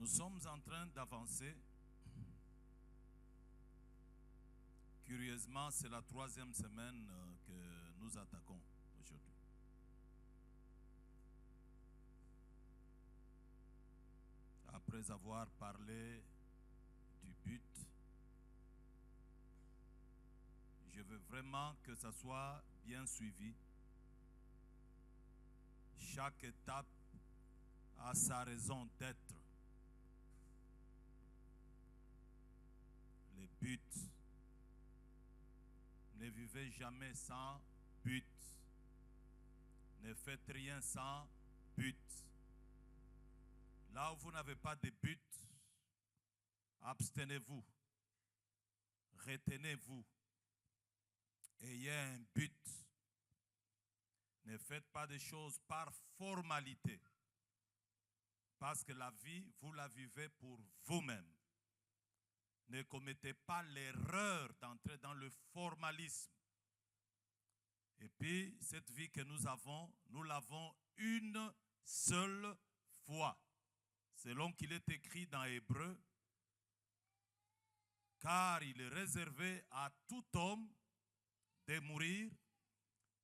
Nous sommes en train d'avancer. Curieusement, c'est la 3e semaine que nous attaquons aujourd'hui. Après avoir parlé du but, je veux vraiment que ça soit bien suivi. Chaque étape a sa raison d'être. Les buts. Ne vivez jamais sans but. Ne faites rien sans but. Là où vous n'avez pas de but, abstenez-vous. Retenez-vous. Ayez un but. Ne faites pas des choses par formalité. Parce que la vie, vous la vivez pour vous-même. Ne commettez pas l'erreur d'entrer dans le formalisme. Et puis, cette vie que nous l'avons une seule fois. Selon qu'il est écrit dans Hébreu, car il est réservé à tout homme de mourir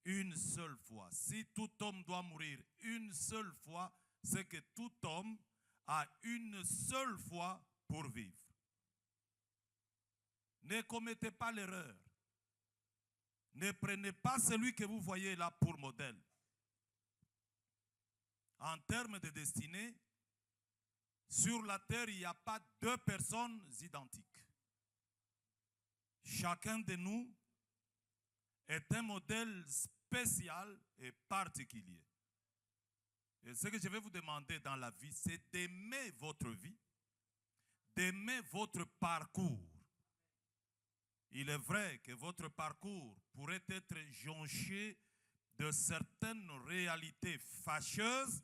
une seule fois. Si tout homme doit mourir une seule fois, c'est que tout homme a une seule fois pour vivre. Ne commettez pas l'erreur. Ne prenez pas celui que vous voyez là pour modèle. En termes de destinée, sur la terre, il n'y a pas deux personnes identiques. Chacun de nous est un modèle spécial et particulier. Et ce que je vais vous demander dans la vie, c'est d'aimer votre vie, d'aimer votre parcours. Il est vrai que votre parcours pourrait être jonché de certaines réalités fâcheuses.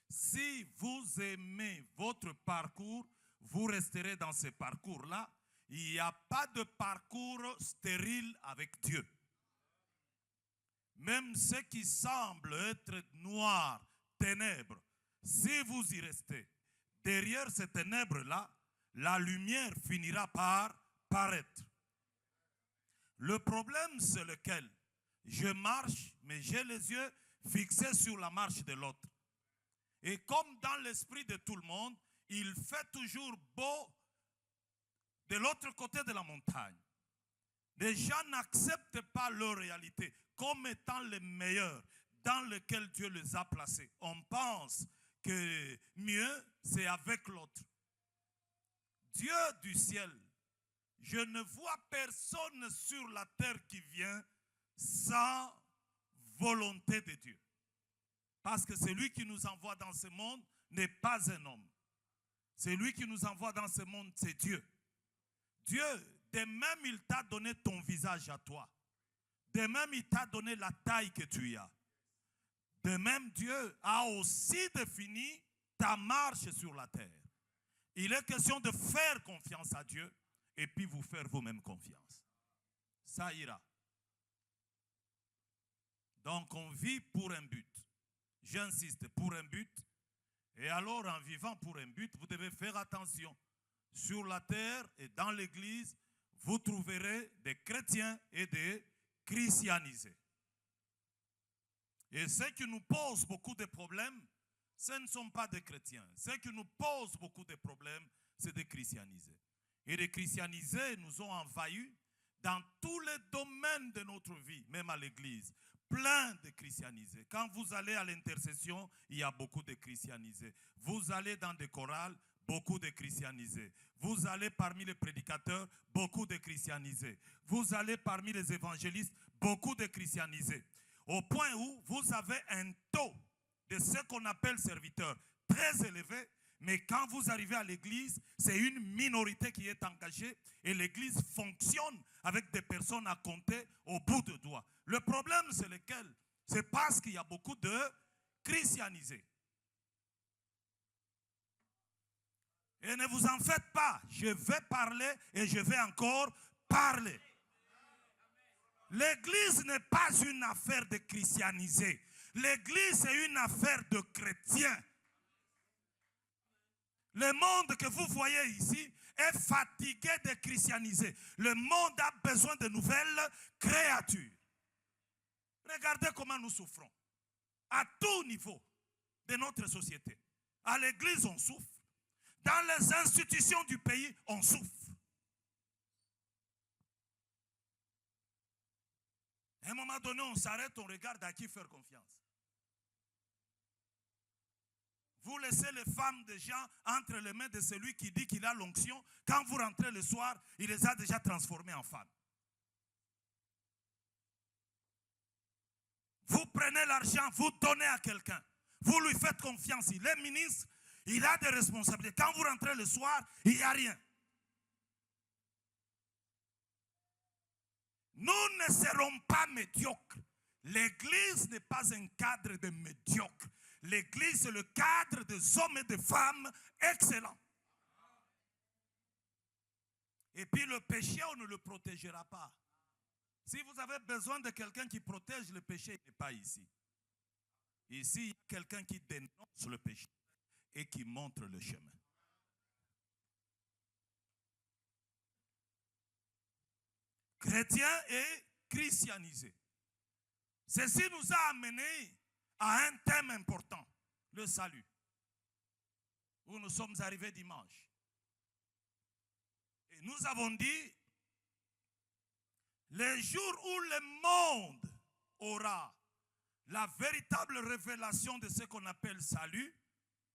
Si vous aimez votre parcours, vous resterez dans ce parcours-là. Il n'y a pas de parcours stérile avec Dieu. Même ce qui semble être noir, ténèbres, si vous y restez, derrière ces ténèbres-là, la lumière finira par paraître. Le problème, c'est lequel? Je marche, mais j'ai les yeux fixés sur la marche de l'autre. Et comme dans l'esprit de tout le monde, il fait toujours beau de l'autre côté de la montagne. Les gens n'acceptent pas leur réalité comme étant les meilleurs dans lesquels Dieu les a placés. On pense que mieux, c'est avec l'autre. Dieu du ciel, je ne vois personne sur la terre qui vient sans volonté de Dieu. Parce que celui qui nous envoie dans ce monde n'est pas un homme. Celui qui nous envoie dans ce monde, c'est Dieu. Dieu, de même, il t'a donné ton visage à toi. De même, il t'a donné la taille que tu as. De même, Dieu a aussi défini ta marche sur la terre. Il est question de faire confiance à Dieu et puis vous faire vous-même confiance. Ça ira. Donc, on vit pour un but. J'insiste, pour un but. Et alors, en vivant pour un but, vous devez faire attention. Sur la terre et dans l'église, vous trouverez des chrétiens et des christianisés. Et ce qui nous pose beaucoup de problèmes, ce ne sont pas des chrétiens. Ce qui nous pose beaucoup de problèmes, c'est des christianisés. Et les christianisés nous ont envahis dans tous les domaines de notre vie, même à l'église. Plein de christianisés. Quand vous allez à l'intercession, il y a beaucoup de christianisés. Vous allez dans des chorales, beaucoup de christianisés. Vous allez parmi les prédicateurs, beaucoup de christianisés. Vous allez parmi les évangélistes, beaucoup de christianisés. Au point où vous avez un taux de ce qu'on appelle serviteurs très élevé, mais quand vous arrivez à l'église, c'est une minorité qui est engagée et l'église fonctionne avec des personnes à compter au bout de doigts. Le problème, c'est lequel? C'est parce qu'il y a beaucoup de christianisés. Et ne vous en faites pas, je vais parler et je vais encore parler. L'église n'est pas une affaire de christianisés. L'église est une affaire de chrétiens. Le monde que vous voyez ici est fatigué de christianiser. Le monde a besoin de nouvelles créatures. Regardez comment nous souffrons. À tout niveau de notre société. À l'église, on souffre. Dans les institutions du pays, on souffre. À un moment donné, on s'arrête, on regarde à qui faire confiance. Vous laissez les femmes des gens entre les mains de celui qui dit qu'il a l'onction. Quand vous rentrez le soir, il les a déjà transformées en femmes. Vous prenez l'argent, vous donnez à quelqu'un. Vous lui faites confiance. Il est ministre, il a des responsabilités. Quand vous rentrez le soir, il n'y a rien. Nous ne serons pas médiocres. L'église n'est pas un cadre de médiocres. L'église est le cadre des hommes et des femmes excellents. Et puis le péché, on ne le protégera pas. Si vous avez besoin de quelqu'un qui protège le péché, il n'est pas ici. Ici, il y a quelqu'un qui dénonce le péché et qui montre le chemin. Chrétien et christianisé. Ceci nous a amenés à un thème important, le salut, où nous sommes arrivés dimanche. Et nous avons dit, les jours où le monde aura la véritable révélation de ce qu'on appelle salut,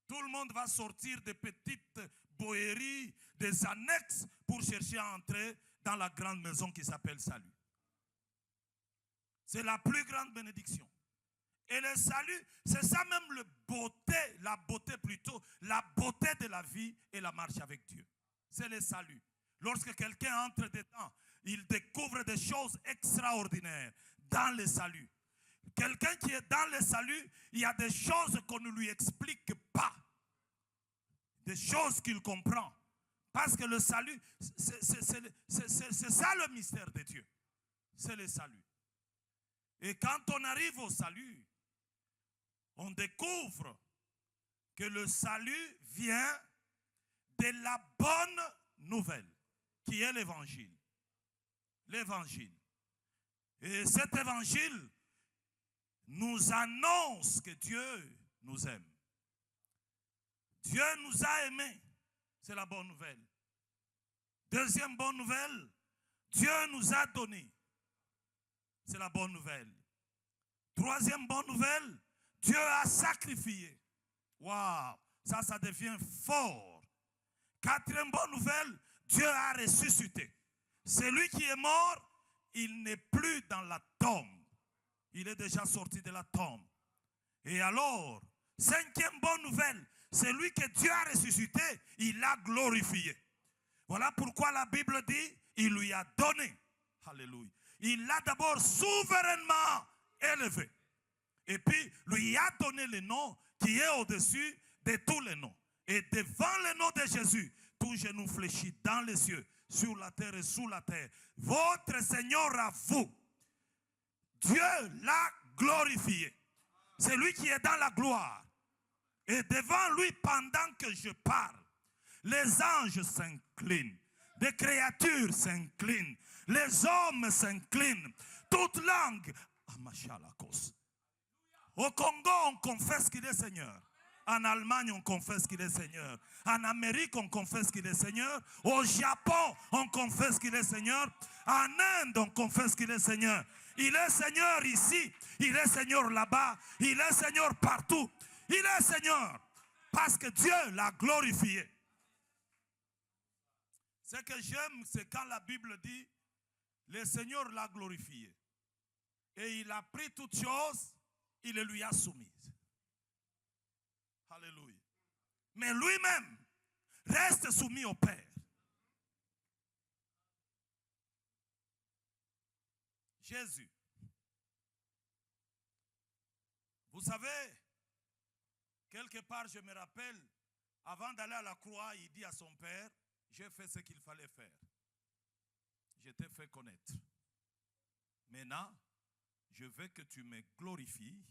tout le monde va sortir des petites bohéries, des annexes pour chercher à entrer dans la grande maison qui s'appelle salut. C'est la plus grande bénédiction. Et le salut, c'est ça même la beauté plutôt, la beauté de la vie et la marche avec Dieu. C'est le salut. Lorsque quelqu'un entre dedans, il découvre des choses extraordinaires dans le salut. Quelqu'un qui est dans le salut, il y a des choses qu'on ne lui explique pas. Des choses qu'il comprend. Parce que le salut, c'est ça le mystère de Dieu. C'est le salut. Et quand on arrive au salut, on découvre que le salut vient de la bonne nouvelle, qui est l'évangile. L'évangile. Et cet évangile nous annonce que Dieu nous aime. Dieu nous a aimés. C'est la bonne nouvelle. Deuxième bonne nouvelle, Dieu nous a donné. C'est la bonne nouvelle. Troisième bonne nouvelle, Dieu a sacrifié. Waouh, ça devient fort. Quatrième bonne nouvelle, Dieu a ressuscité. Celui qui est mort, il n'est plus dans la tombe. Il est déjà sorti de la tombe. Et alors, cinquième bonne nouvelle, celui que Dieu a ressuscité, il l'a glorifié. Voilà pourquoi la Bible dit, il lui a donné. Alléluia. Il l'a d'abord souverainement élevé. Et puis, lui a donné le nom qui est au-dessus de tous les noms. Et devant le nom de Jésus, tout genou fléchit dans les cieux, sur la terre et sous la terre. Votre Seigneur à vous, Dieu l'a glorifié. C'est lui qui est dans la gloire. Et devant lui, pendant que je parle, les anges s'inclinent, les créatures s'inclinent, les hommes s'inclinent, toute langue. Au Congo, on confesse qu'il est Seigneur. En Allemagne, on confesse qu'il est Seigneur. En Amérique, on confesse qu'il est Seigneur. Au Japon, on confesse qu'il est Seigneur. En Inde, on confesse qu'il est Seigneur. Il est Seigneur ici. Il est Seigneur là-bas. Il est Seigneur partout. Il est Seigneur. Parce que Dieu l'a glorifié. Ce que j'aime, c'est quand la Bible dit, le Seigneur l'a glorifié. Et il a pris toutes choses, il les lui a soumises. Alléluia. Mais lui-même reste soumis au Père. Jésus. Vous savez, quelque part je me rappelle, avant d'aller à la croix, il dit à son Père, j'ai fait ce qu'il fallait faire. Je t'ai fait connaître. Maintenant, je veux que tu me glorifies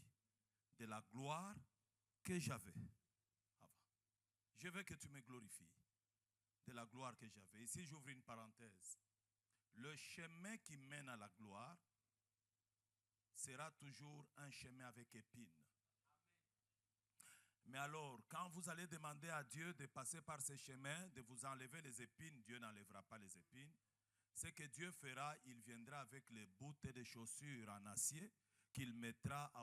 de la gloire que j'avais avant. je veux que tu me glorifies de la gloire que j'avais. Ici, j'ouvre une parenthèse. Le chemin qui mène à la gloire sera toujours un chemin avec épines. Mais alors, quand vous allez demander à Dieu de passer par ce chemin, de vous enlever les épines, Dieu n'enlèvera pas les épines. Ce que Dieu fera, il viendra avec les bottes de chaussures en acier qu'il mettra à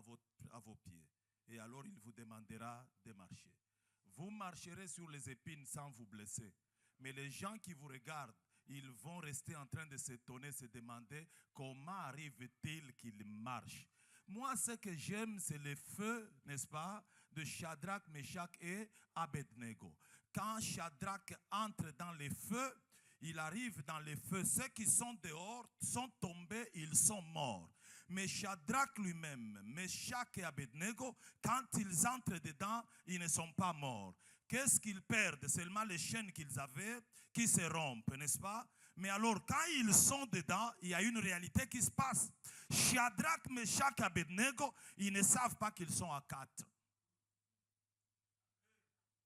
vos pieds. Et alors, il vous demandera de marcher. Vous marcherez sur les épines sans vous blesser. Mais les gens qui vous regardent, ils vont rester en train de s'étonner, se demander comment arrive-t-il qu'il marche. Moi, ce que j'aime, c'est le feu, n'est-ce pas, de Shadrach, Meshach et Abednego. Quand Shadrach entre dans les feux, il arrive dans les feux. Ceux qui sont dehors sont tombés, ils sont morts. Mais Shadrach lui-même, Meshach et Abednego, quand ils entrent dedans, ils ne sont pas morts. Qu'est-ce qu'ils perdent? Seulement les chaînes qu'ils avaient qui se rompent, n'est-ce pas? Mais alors, quand ils sont dedans, il y a une réalité qui se passe. Shadrach, Meshach et Abednego, ils ne savent pas qu'ils sont à 4.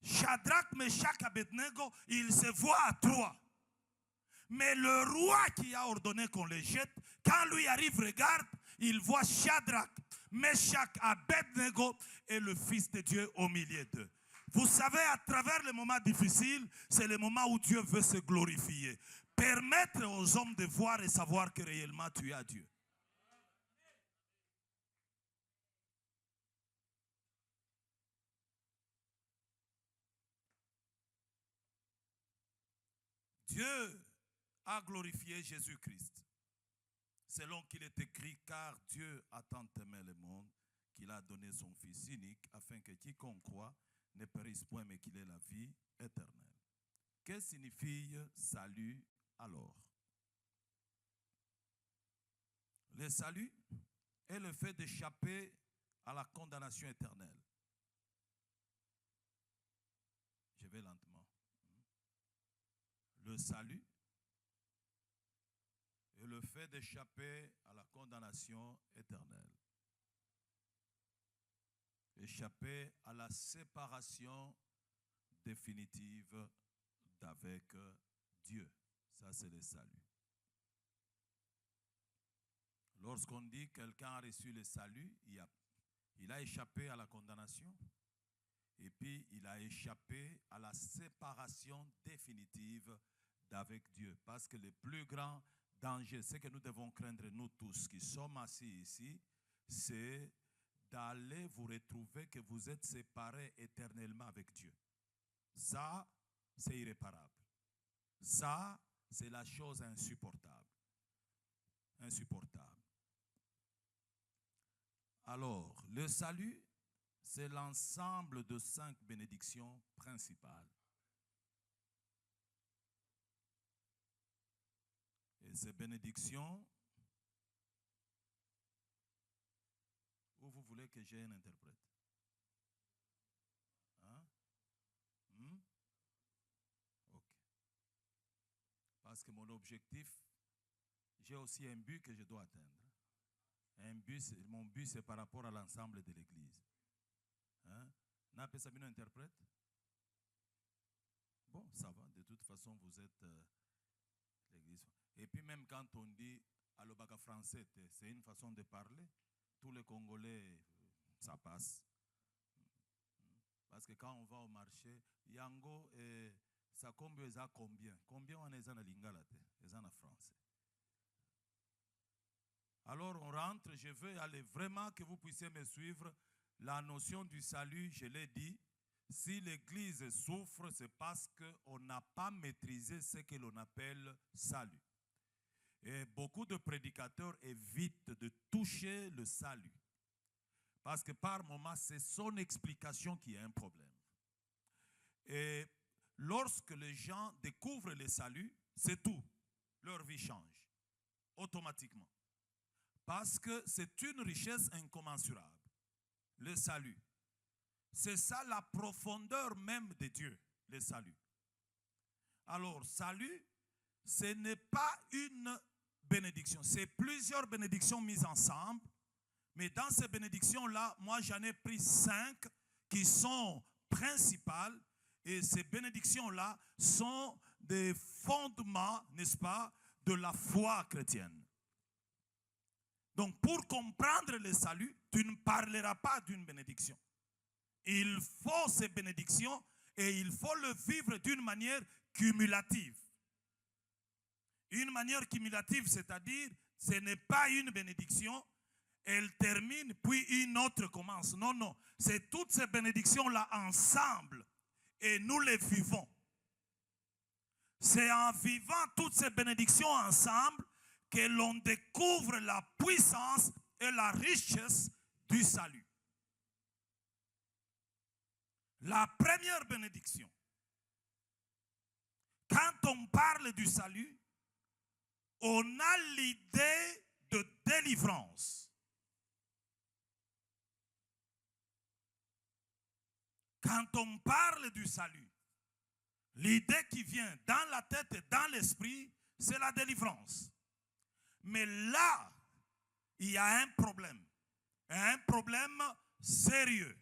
Shadrach, Meshach et Abednego, ils se voient à 3. Mais le roi qui a ordonné qu'on les jette, quand lui arrive, regarde, il voit Shadrach, Meshach, Abednego et le Fils de Dieu au milieu d'eux. Vous savez, à travers les moments difficiles, c'est le moment où Dieu veut se glorifier. Permettre aux hommes de voir et savoir que réellement tu as Dieu. Dieu a glorifié Jésus-Christ. Selon qu'il est écrit, car Dieu a tant aimé le monde qu'il a donné son Fils unique, afin que quiconque croit ne périsse point, mais qu'il ait la vie éternelle. Que signifie salut alors? Le salut est le fait d'échapper à la condamnation éternelle. Je vais lentement. Le salut est le fait d'échapper à la condamnation éternelle. Échapper à la séparation définitive d'avec Dieu. Ça, c'est le salut. Lorsqu'on dit quelqu'un a reçu le salut, il a échappé à la condamnation et puis il a échappé à la séparation définitive d'avec Dieu. Parce que le plus grand danger, ce que nous devons craindre, nous tous qui sommes assis ici, c'est d'aller vous retrouver que vous êtes séparés éternellement avec Dieu. Ça, c'est irréparable. Ça, c'est la chose insupportable. Insupportable. Alors, le salut, c'est l'ensemble de 5 bénédictions principales. Et ces bénédictions, où vous voulez que j'aie un interprète? Hein? Ok. Parce que mon objectif, j'ai aussi un but que je dois atteindre. Mon but, c'est par rapport à l'ensemble de l'Église. Hein? N'a pas Sabino interprète? Bon, ça va. De toute façon, vous êtes l'Église. Et puis même quand on dit alobaka français, c'est une façon de parler. Tous les Congolais, ça passe. Parce que quand on va au marché, Yango, ça combien? Combien on est en lingala, ils en français. Alors on rentre, je veux aller vraiment que vous puissiez me suivre. La notion du salut, je l'ai dit, si l'Église souffre, c'est parce qu'on n'a pas maîtrisé ce que l'on appelle salut. Et beaucoup de prédicateurs évitent de toucher le salut. Parce que par moments, c'est son explication qui est un problème. Et lorsque les gens découvrent le salut, c'est tout. Leur vie change automatiquement. Parce que c'est une richesse incommensurable. Le salut. C'est ça la profondeur même de Dieu, le salut. Alors, salut, ce n'est pas une bénédiction. C'est plusieurs bénédictions mises ensemble. Mais dans ces bénédictions-là, moi j'en ai pris 5 qui sont principales Et ces bénédictions-là sont des fondements, n'est-ce pas, de la foi chrétienne. Donc, pour comprendre le salut, tu ne parleras pas d'une bénédiction. Il faut ces bénédictions et il faut le vivre d'une manière cumulative. Une manière cumulative, c'est-à-dire, ce n'est pas une bénédiction, elle termine, puis une autre commence. Non, non, c'est toutes ces bénédictions-là ensemble et nous les vivons. C'est en vivant toutes ces bénédictions ensemble que l'on découvre la puissance et la richesse du salut. La première bénédiction, quand on parle du salut, on a l'idée de délivrance. Quand on parle du salut, l'idée qui vient dans la tête et dans l'esprit, c'est la délivrance. Mais là, il y a un problème sérieux.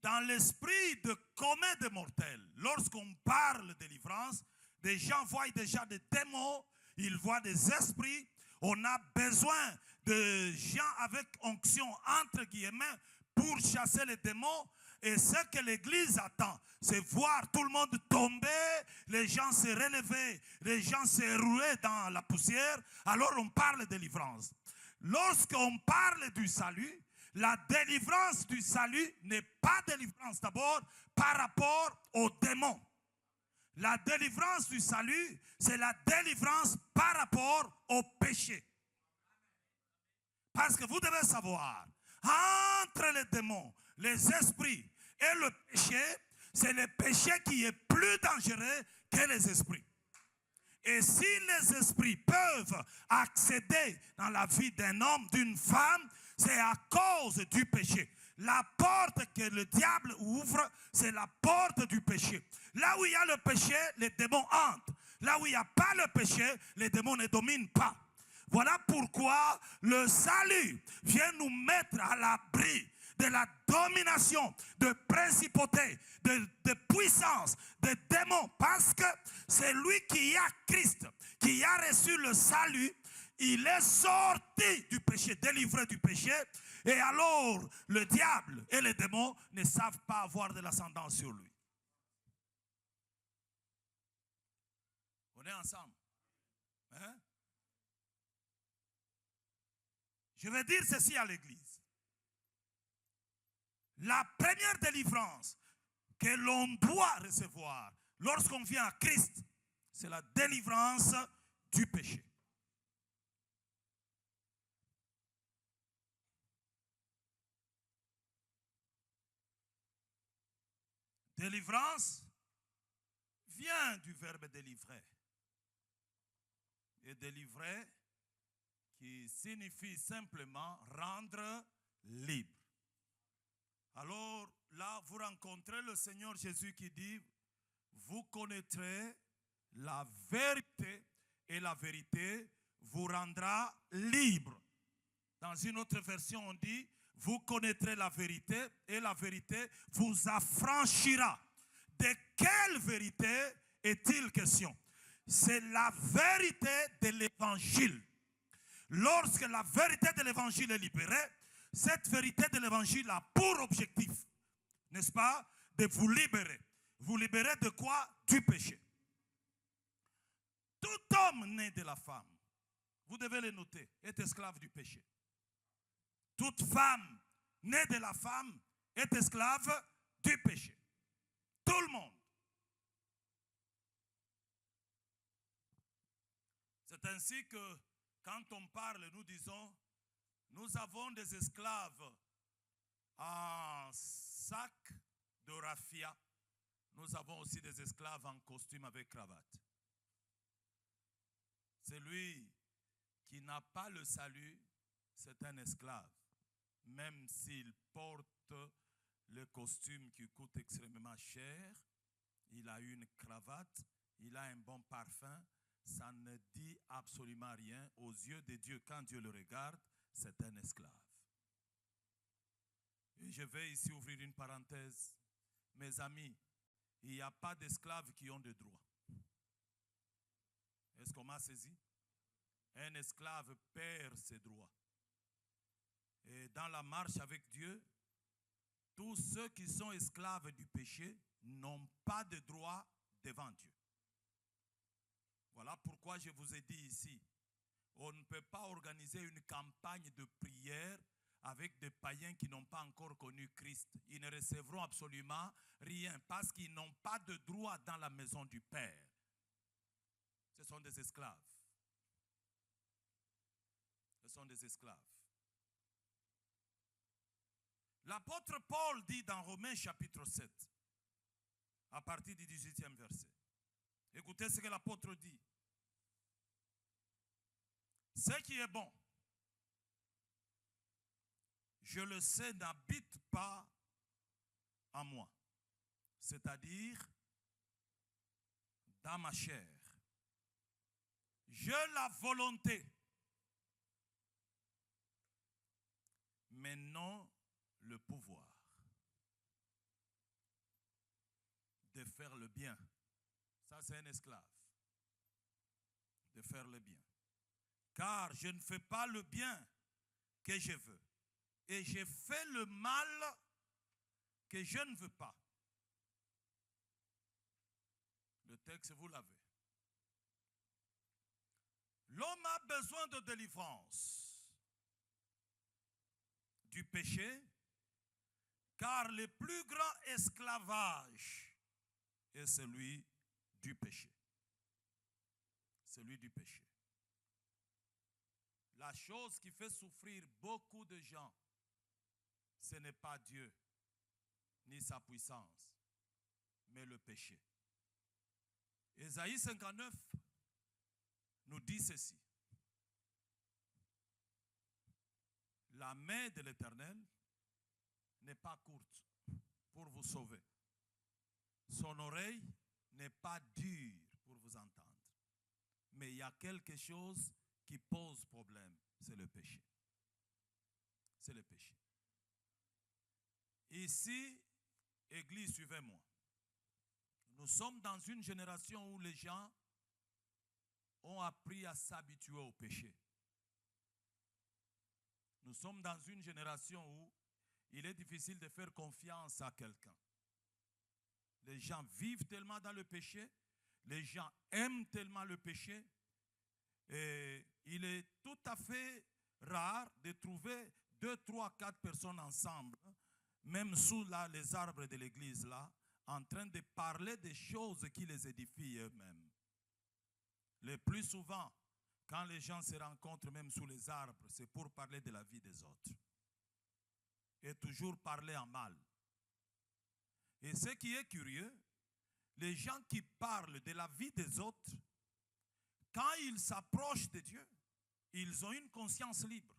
Dans l'esprit de commun des mortels, lorsqu'on parle de délivrance, des gens voient déjà des démons, ils voient des esprits. On a besoin de gens avec onction, entre guillemets, pour chasser les démons. Et ce que l'Église attend, c'est voir tout le monde tomber, les gens se relever, les gens se rouler dans la poussière. Alors on parle de délivrance. Lorsqu'on parle du salut, la délivrance du salut n'est pas délivrance d'abord par rapport aux démons. La délivrance du salut, c'est la délivrance par rapport au péché. Parce que vous devez savoir, entre les démons, les esprits et le péché, c'est le péché qui est plus dangereux que les esprits. Et si les esprits peuvent accéder dans la vie d'un homme, d'une femme, c'est à cause du péché. La porte que le diable ouvre, c'est la porte du péché. Là où il y a le péché, les démons entrent. Là où il n'y a pas le péché, les démons ne dominent pas. Voilà pourquoi le salut vient nous mettre à l'abri de la domination, de principauté, de puissance, de démons. Parce que c'est lui qui a Christ, qui a reçu le salut. Il est sorti du péché, délivré du péché. Et alors, le diable et les démons ne savent pas avoir de l'ascendance sur lui. On est ensemble. Hein? Je vais dire ceci à l'église. La première délivrance que l'on doit recevoir lorsqu'on vient à Christ, c'est la délivrance du péché. Délivrance vient du verbe délivrer. Et délivrer qui signifie simplement rendre libre. Alors là, vous rencontrez le Seigneur Jésus qui dit, vous connaîtrez la vérité et la vérité vous rendra libre. Dans une autre version, on dit, vous connaîtrez la vérité et la vérité vous affranchira. De quelle vérité est-il question? C'est la vérité de l'évangile. Lorsque la vérité de l'évangile est libérée, cette vérité de l'évangile a pour objectif, n'est-ce pas, de vous libérer. Vous libérer de quoi? Du péché. Tout homme né de la femme, vous devez le noter, est esclave du péché. Toute femme née de la femme est esclave du péché. Tout le monde. C'est ainsi que quand on parle, nous disons, nous avons des esclaves en sac de raffia. Nous avons aussi des esclaves en costume avec cravate. Celui qui n'a pas le salut, c'est un esclave. Même s'il porte le costume qui coûte extrêmement cher, il a une cravate, il a un bon parfum, ça ne dit absolument rien. Aux yeux de Dieu, quand Dieu le regarde, c'est un esclave. Et je vais ici ouvrir une parenthèse. Mes amis, il n'y a pas d'esclaves qui ont de droits. Est-ce qu'on m'a saisi? Un esclave perd ses droits. Et dans la marche avec Dieu, tous ceux qui sont esclaves du péché n'ont pas de droit devant Dieu. Voilà pourquoi je vous ai dit ici, on ne peut pas organiser une campagne de prière avec des païens qui n'ont pas encore connu Christ. Ils ne recevront absolument rien parce qu'ils n'ont pas de droit dans la maison du Père. Ce sont des esclaves. Ce sont des esclaves. L'apôtre Paul dit dans Romains chapitre 7, à partir du 18e verset. Écoutez ce que l'apôtre dit. Ce qui est bon, je le sais, n'habite pas en moi. C'est-à-dire dans ma chair. J'ai la volonté, mais non le pouvoir de faire le bien. Ça, c'est un esclave. De faire le bien. Car je ne fais pas le bien que je veux. Et je fais le mal que je ne veux pas. Le texte, vous l'avez. L'homme a besoin de délivrance du péché, car le plus grand esclavage est celui du péché. Celui du péché. La chose qui fait souffrir beaucoup de gens, ce n'est pas Dieu, ni sa puissance, mais le péché. Ésaïe 59 nous dit ceci. La main de l'Éternel n'est pas courte pour vous sauver. Son oreille n'est pas dure pour vous entendre. Mais il y a quelque chose qui pose problème, c'est le péché. C'est le péché. Ici, Église, suivez-moi. Nous sommes dans une génération où les gens ont appris à s'habituer au péché. Nous sommes dans une génération où il est difficile de faire confiance à quelqu'un. Les gens vivent tellement dans le péché, les gens aiment tellement le péché, et il est tout à fait rare de trouver 2, 3, 4 personnes ensemble, même sous les arbres de l'église, là, en train de parler des choses qui les édifient eux-mêmes. Le plus souvent, quand les gens se rencontrent même sous les arbres, c'est pour parler de la vie des autres. Et toujours parler en mal. Et ce qui est curieux, les gens qui parlent de la vie des autres, quand ils s'approchent de Dieu, ils ont une conscience libre.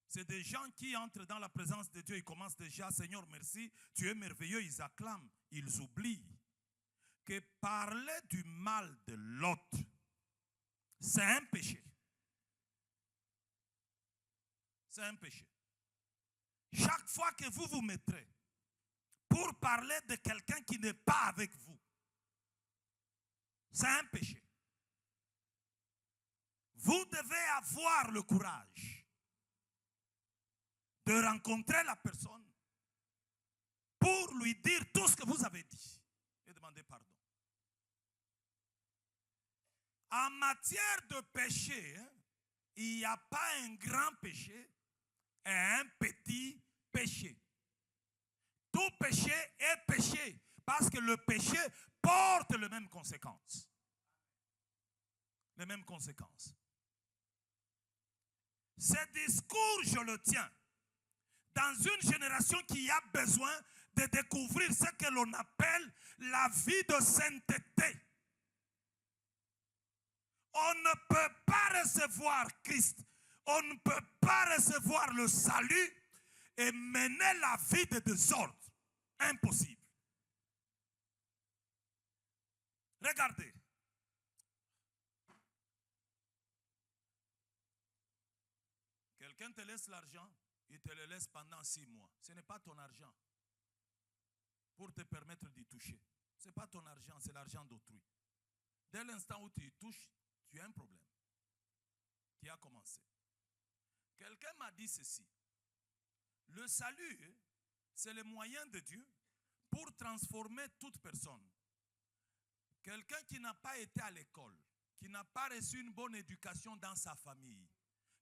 C'est des gens qui entrent dans la présence de Dieu, ils commencent déjà, Seigneur, merci, tu es merveilleux, ils acclament, ils oublient que parler du mal de l'autre, c'est un péché. C'est un péché. Chaque fois que vous vous mettrez pour parler de quelqu'un qui n'est pas avec vous, c'est un péché. Vous devez avoir le courage de rencontrer la personne pour lui dire tout ce que vous avez dit et demander pardon. En matière de péché, il n'y a pas un grand péché et un petit péché. Tout péché est péché parce que le péché porte les mêmes conséquences. Les mêmes conséquences. Ce discours, je le tiens dans une génération qui a besoin de découvrir ce que l'on appelle la vie de sainteté. On ne peut pas recevoir Christ, on ne peut pas recevoir le salut et mener la vie de désordre. Impossible. Regardez. Quelqu'un te laisse l'argent, il te le laisse pendant 6 mois. Ce n'est pas ton argent. pour te permettre d'y toucher. Ce n'est pas ton argent, c'est l'argent d'autrui. Dès l'instant où tu y touches, tu as un problème qui a commencé. Quelqu'un m'a dit ceci. Le salut, c'est le moyen de Dieu pour transformer toute personne. Quelqu'un qui n'a pas été à l'école, qui n'a pas reçu une bonne éducation dans sa famille,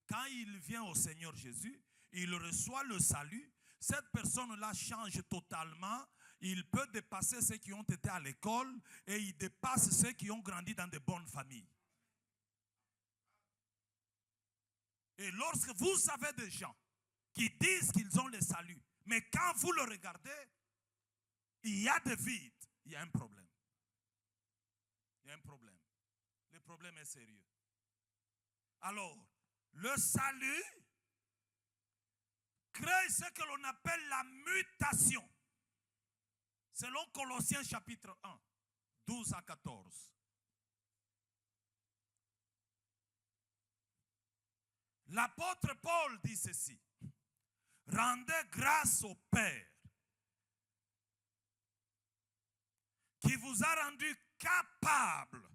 quand il vient au Seigneur Jésus, il reçoit le salut. Cette personne-là change totalement. Il peut dépasser ceux qui ont été à l'école et il dépasse ceux qui ont grandi dans de bonnes familles. Et lorsque vous avez des gens qui disent qu'ils ont le salut, mais quand vous le regardez, il y a des vides, il y a un problème. Il y a un problème. Le problème est sérieux. Alors, le salut crée ce que l'on appelle la mutation. Selon Colossiens chapitre 1, 12 à 14. L'apôtre Paul dit ceci. Rendez grâce au Père qui vous a rendu capable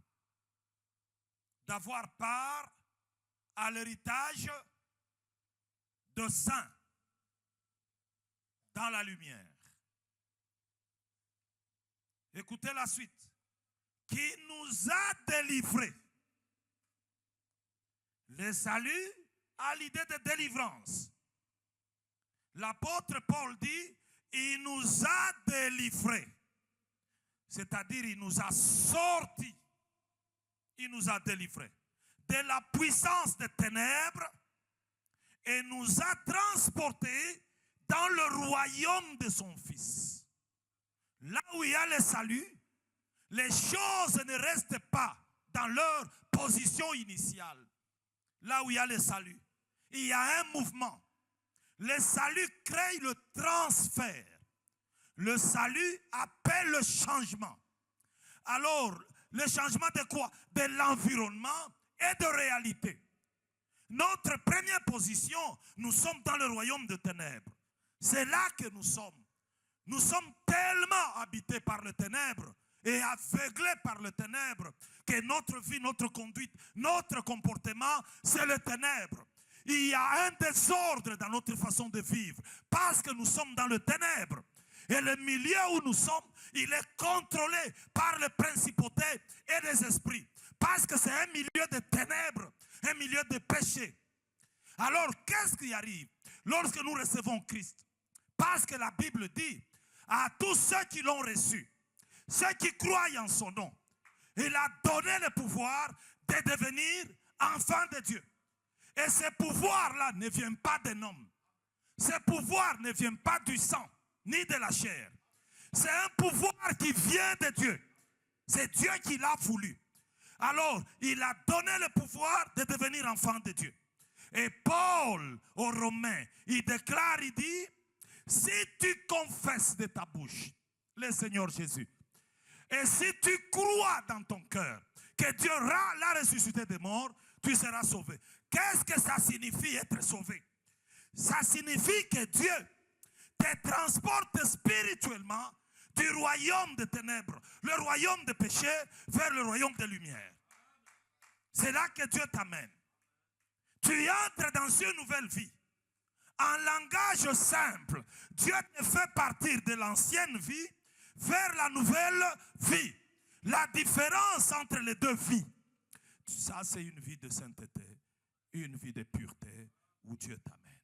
d'avoir part à l'héritage de saints dans la lumière. Écoutez la suite. Qui nous a délivrés. Le salut a l'idée de délivrance. L'apôtre Paul dit, il nous a délivrés. C'est-à-dire, il nous a sortis. Il nous a délivrés de la puissance des ténèbres et nous a transportés dans le royaume de son Fils. Là où il y a le salut, les choses ne restent pas dans leur position initiale. Là où il y a le salut, il y a un mouvement. Le salut crée le transfert. Le salut appelle le changement. Alors, le changement de quoi? De l'environnement et de réalité. Notre première position, nous sommes dans le royaume de ténèbres. C'est là que nous sommes. Nous sommes tellement habités par les ténèbres et aveuglés par les ténèbres que notre vie, notre conduite, notre comportement, c'est les ténèbres. Il y a un désordre dans notre façon de vivre parce que nous sommes dans le ténèbre. Et le milieu où nous sommes, il est contrôlé par les principautés et les esprits. Parce que c'est un milieu de ténèbres, un milieu de péché. Alors, qu'est-ce qui arrive lorsque nous recevons Christ? Parce que la Bible dit à tous ceux qui l'ont reçu, ceux qui croient en son nom, il a donné le pouvoir de devenir enfants de Dieu. Et ce pouvoir-là ne vient pas d'un homme. Ce pouvoir ne vient pas du sang, ni de la chair. C'est un pouvoir qui vient de Dieu. C'est Dieu qui l'a voulu. Alors, il a donné le pouvoir de devenir enfant de Dieu. Et Paul, aux Romains, il déclare, il dit, si tu confesses de ta bouche le Seigneur Jésus, et si tu crois dans ton cœur que Dieu l'a ressuscité des morts, tu seras sauvé. Qu'est-ce que ça signifie être sauvé? Ça signifie que Dieu te transporte spirituellement du royaume des ténèbres, le royaume des péchés, vers le royaume des lumières. C'est là que Dieu t'amène. Tu entres dans une nouvelle vie. En langage simple, Dieu te fait partir de l'ancienne vie vers la nouvelle vie. La différence entre les deux vies, ça c'est une vie de sainteté, une vie de pureté où Dieu t'amène.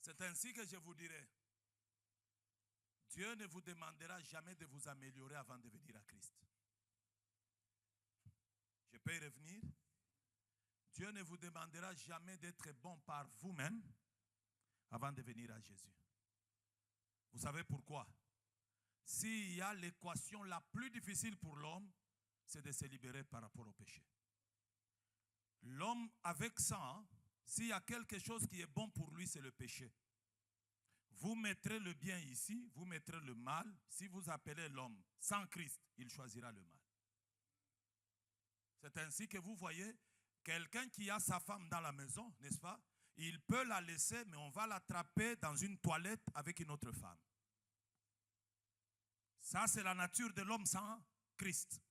C'est ainsi que je vous dirai, Dieu ne vous demandera jamais de vous améliorer avant de venir à Christ. Je peux y revenir. Dieu ne vous demandera jamais d'être bon par vous-même avant de venir à Jésus. Vous savez pourquoi? S'il y a l'équation la plus difficile pour l'homme, c'est de se libérer par rapport au péché. L'homme avec ça, s'il y a quelque chose qui est bon pour lui, c'est le péché. Vous mettrez le bien ici, vous mettrez le mal. Si vous appelez l'homme sans Christ, il choisira le mal. C'est ainsi que vous voyez quelqu'un qui a sa femme dans la maison, n'est-ce pas? il peut la laisser, mais on va l'attraper dans une toilette avec une autre femme. Ça, c'est la nature de l'homme sans Christ.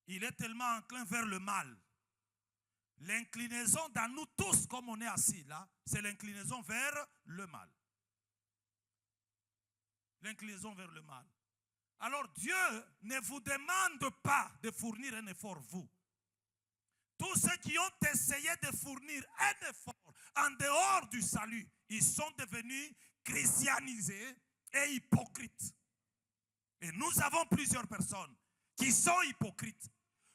Il est tellement enclin vers le mal. L'inclinaison dans nous tous, comme on est assis là, c'est l'inclinaison vers le mal. L'inclinaison vers le mal. Alors Dieu ne vous demande pas de fournir un effort, vous. Tous ceux qui ont essayé de fournir un effort en dehors du salut, ils sont devenus christianisés et hypocrites. Et nous avons plusieurs personnes qui sont hypocrites.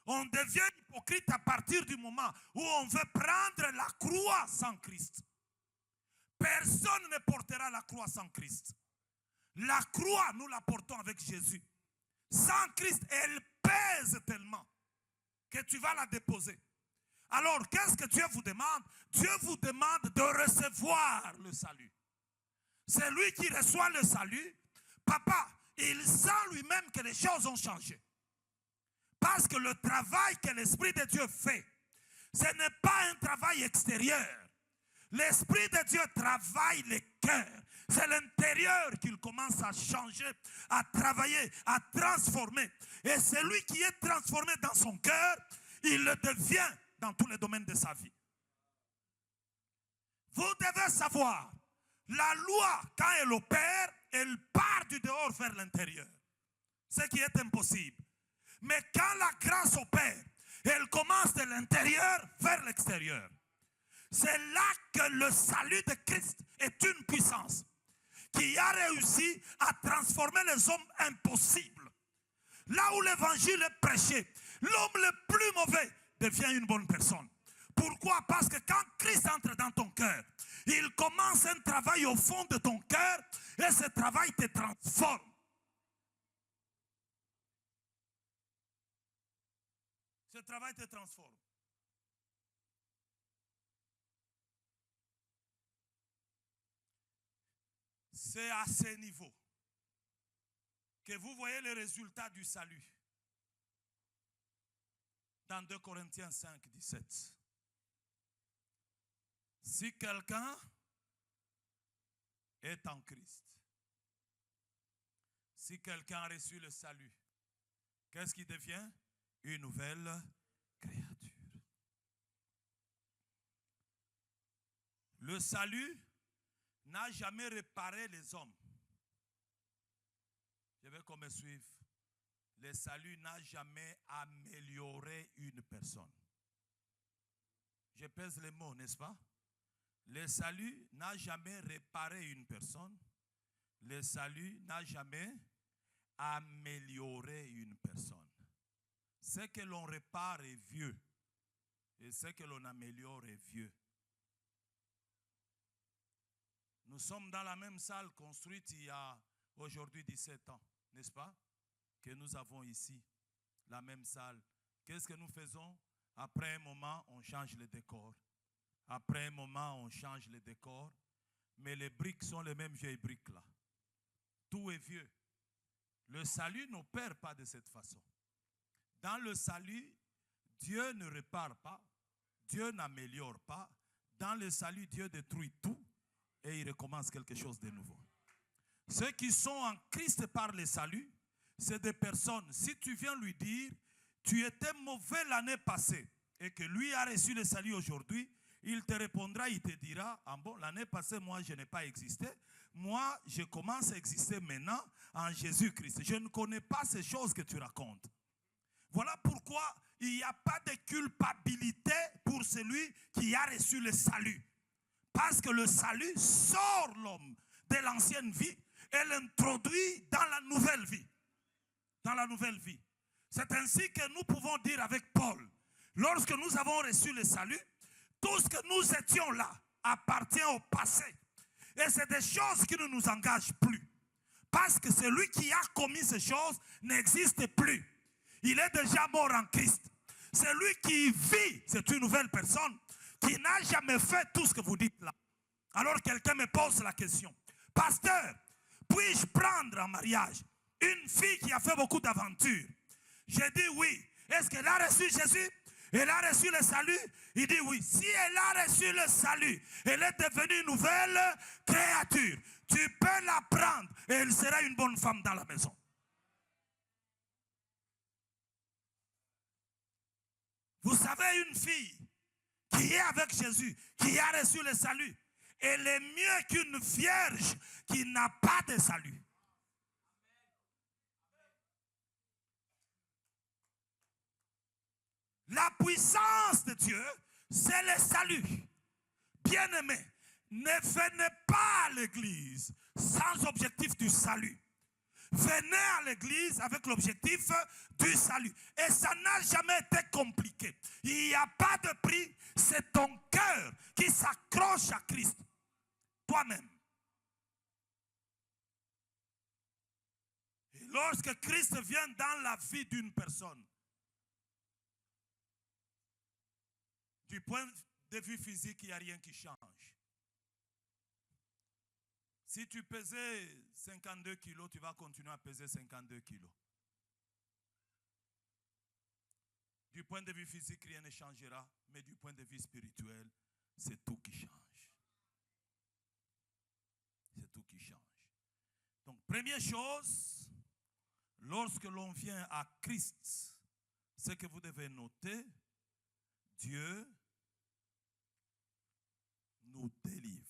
On devient hypocrite à partir du moment où on veut prendre la croix sans Christ. Personne ne portera la croix sans Christ. La croix, nous la portons avec Jésus. Sans Christ, elle pèse tellement que tu vas la déposer. Alors, qu'est-ce que Dieu vous demande? Dieu vous demande de recevoir le salut. C'est lui qui reçoit le salut. Papa, il sent lui-même que les choses ont changé. Parce que le travail que l'Esprit de Dieu fait, ce n'est pas un travail extérieur. L'Esprit de Dieu travaille les cœurs. C'est l'intérieur qu'il commence à changer, à travailler, à transformer. Et celui qui est transformé dans son cœur, il le devient dans tous les domaines de sa vie. Vous devez savoir, la loi, quand elle opère, elle part du dehors vers l'intérieur. Ce qui est impossible. Mais quand la grâce opère, elle commence de l'intérieur vers l'extérieur. C'est là que le salut de Christ est une puissance qui a réussi à transformer les hommes impossibles. Là où l'évangile est prêché, l'homme le plus mauvais devient une bonne personne. Pourquoi? Parce que quand Christ entre dans ton cœur, il commence un travail au fond de ton cœur et ce travail te transforme. Ce travail te transforme. C'est à ce niveau que vous voyez les résultats du salut. Dans 2 Corinthiens 5, 17. Si quelqu'un est en Christ, si quelqu'un a reçu le salut, qu'est-ce qu'il devient? Une nouvelle créature. Le salut n'a jamais réparé les hommes. Je veux qu'on me suive. Le salut n'a jamais amélioré une personne. Je pèse les mots, n'est-ce pas? Le salut n'a jamais réparé une personne. Le salut n'a jamais amélioré une personne. Ce que l'on répare est vieux. Et ce que l'on améliore est vieux. Nous sommes dans la même salle construite il y a aujourd'hui 17 ans, n'est-ce pas? Que nous avons ici, la même salle. Qu'est-ce que nous faisons? Après un moment, on change le décor. Après un moment, on change le décor. Mais les briques sont les mêmes vieilles briques là. Tout est vieux. Le salut n'opère pas de cette façon. Dans le salut, Dieu ne répare pas. Dieu n'améliore pas. Dans le salut, Dieu détruit tout. Et il recommence quelque chose de nouveau. Ceux qui sont en Christ par le salut, c'est des personnes, si tu viens lui dire, tu étais mauvais l'année passée et que lui a reçu le salut aujourd'hui, il te répondra, il te dira, ah bon, l'année passée, moi, je n'ai pas existé. Moi, je commence à exister maintenant en Jésus-Christ. Je ne connais pas ces choses que tu racontes. Voilà pourquoi il n'y a pas de culpabilité pour celui qui a reçu le salut. Parce que le salut sort l'homme de l'ancienne vie et l'introduit dans la nouvelle vie. Dans la nouvelle vie. C'est ainsi que nous pouvons dire avec Paul, lorsque nous avons reçu le salut, tout ce que nous étions là appartient au passé. Et c'est des choses qui ne nous engagent plus. Parce que celui qui a commis ces choses n'existe plus. Il est déjà mort en Christ. Celui qui vit, c'est une nouvelle personne qui n'a jamais fait tout ce que vous dites là. Alors quelqu'un me pose la question. Pasteur, puis-je prendre en mariage une fille qui a fait beaucoup d'aventures? J'ai dit oui. Est-ce qu'elle a reçu Jésus? Elle a reçu le salut? Il dit oui. Si elle a reçu le salut, elle est devenue une nouvelle créature. Tu peux la prendre et elle sera une bonne femme dans la maison. Vous savez, une fille qui est avec Jésus, qui a reçu le salut, elle est mieux qu'une vierge qui n'a pas de salut. La puissance de Dieu, c'est le salut. Bien-aimé, ne venez pas à l'église sans objectif du salut. Venez à l'église avec l'objectif du salut. Et ça n'a jamais été compliqué. Il n'y a pas de prix. C'est ton cœur qui s'accroche à Christ. Toi-même. Et lorsque Christ vient dans la vie d'une personne, du point de vue physique, il n'y a rien qui change. Si tu pesais 52 kilos, tu vas continuer à peser 52 kilos. Du point de vue physique, rien ne changera, mais du point de vue spirituel, c'est tout qui change. C'est tout qui change. Donc, première chose, lorsque l'on vient à Christ, ce que vous devez noter, Dieu nous délivre.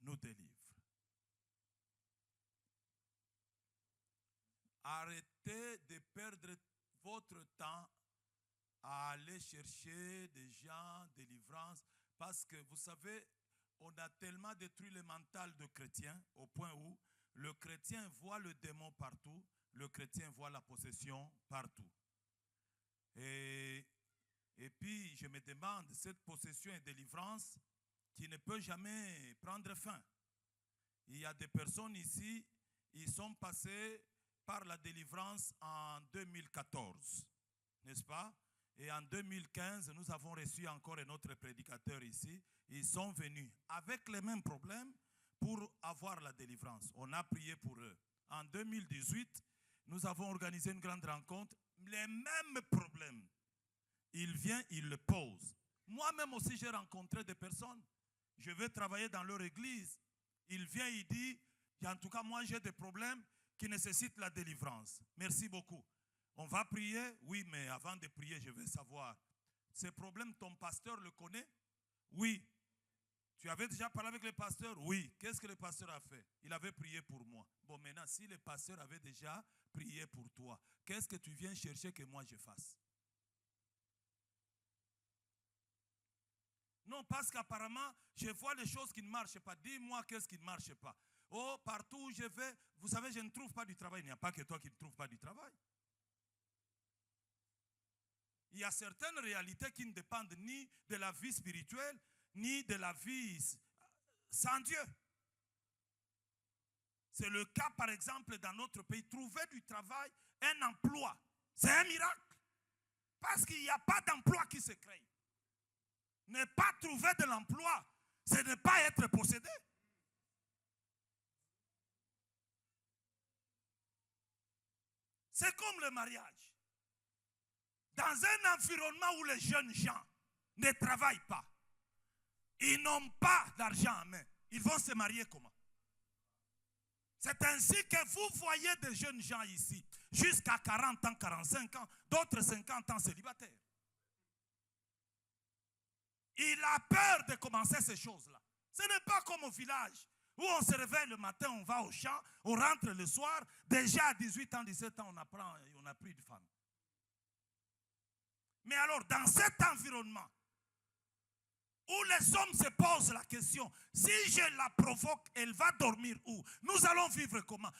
Nous délivre. Arrêtez de perdre votre temps à aller chercher des gens, délivrance, parce que vous savez, on a tellement détruit le mental de chrétien au point où le chrétien voit le démon partout, le chrétien voit la possession partout. Et puis, je me demande, cette possession et délivrance qui ne peut jamais prendre fin. Il y a des personnes ici, ils sont passés par la délivrance en 2014, n'est-ce pas? Et en 2015, nous avons reçu encore un autre prédicateur ici. Ils sont venus avec les mêmes problèmes pour avoir la délivrance. On a prié pour eux. En 2018, nous avons organisé une grande rencontre. Les mêmes problèmes. Il vient, il le pose. Moi-même aussi, j'ai rencontré des personnes. Je vais travailler dans leur église. Il vient, il dit, en tout cas, moi, j'ai des problèmes qui nécessitent la délivrance. Merci beaucoup. On va prier? Oui, mais avant de prier, je veux savoir. Ces problèmes, ton pasteur le connaît? Oui. Tu avais déjà parlé avec le pasteur? Oui. Qu'est-ce que le pasteur a fait? Il avait prié pour moi. Bon, maintenant, si le pasteur avait déjà prié pour toi, qu'est-ce que tu viens chercher que moi je fasse? Non, parce qu'apparemment, je vois les choses qui ne marchent pas. Dis-moi qu'est-ce qui ne marche pas. Oh, partout où je vais, vous savez, je ne trouve pas du travail. Il n'y a pas que toi qui ne trouves pas du travail. Il y a certaines réalités qui ne dépendent ni de la vie spirituelle, ni de la vie sans Dieu. C'est le cas, par exemple, dans notre pays. Trouver du travail, un emploi, c'est un miracle. Parce qu'il n'y a pas d'emploi qui se crée. Ne pas trouver de l'emploi, c'est ne pas être possédé. C'est comme le mariage. Dans un environnement où les jeunes gens ne travaillent pas, ils n'ont pas d'argent en main, ils vont se marier comment? C'est ainsi que vous voyez des jeunes gens ici, jusqu'à 40 ans, 45 ans, d'autres 50 ans célibataires. Il a peur de commencer ces choses-là. Ce n'est pas comme au village, où on se réveille le matin, on va au champ, on rentre le soir, déjà à 18 ans, 17 ans, on a pris une femme. Mais alors, dans cet environnement, où les hommes se posent la question, si je la provoque, elle va dormir où? Nous allons vivre comment?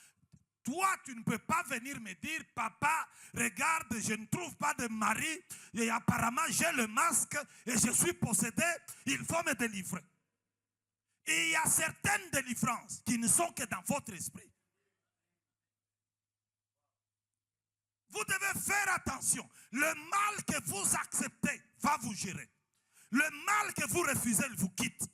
Toi, tu ne peux pas venir me dire, papa, regarde, je ne trouve pas de mari, et apparemment j'ai le masque, et je suis possédé, il faut me délivrer. Et il y a certaines délivrances qui ne sont que dans votre esprit. Vous devez faire attention. Le mal que vous acceptez va vous gérer. Le mal que vous refusez, il vous quitte.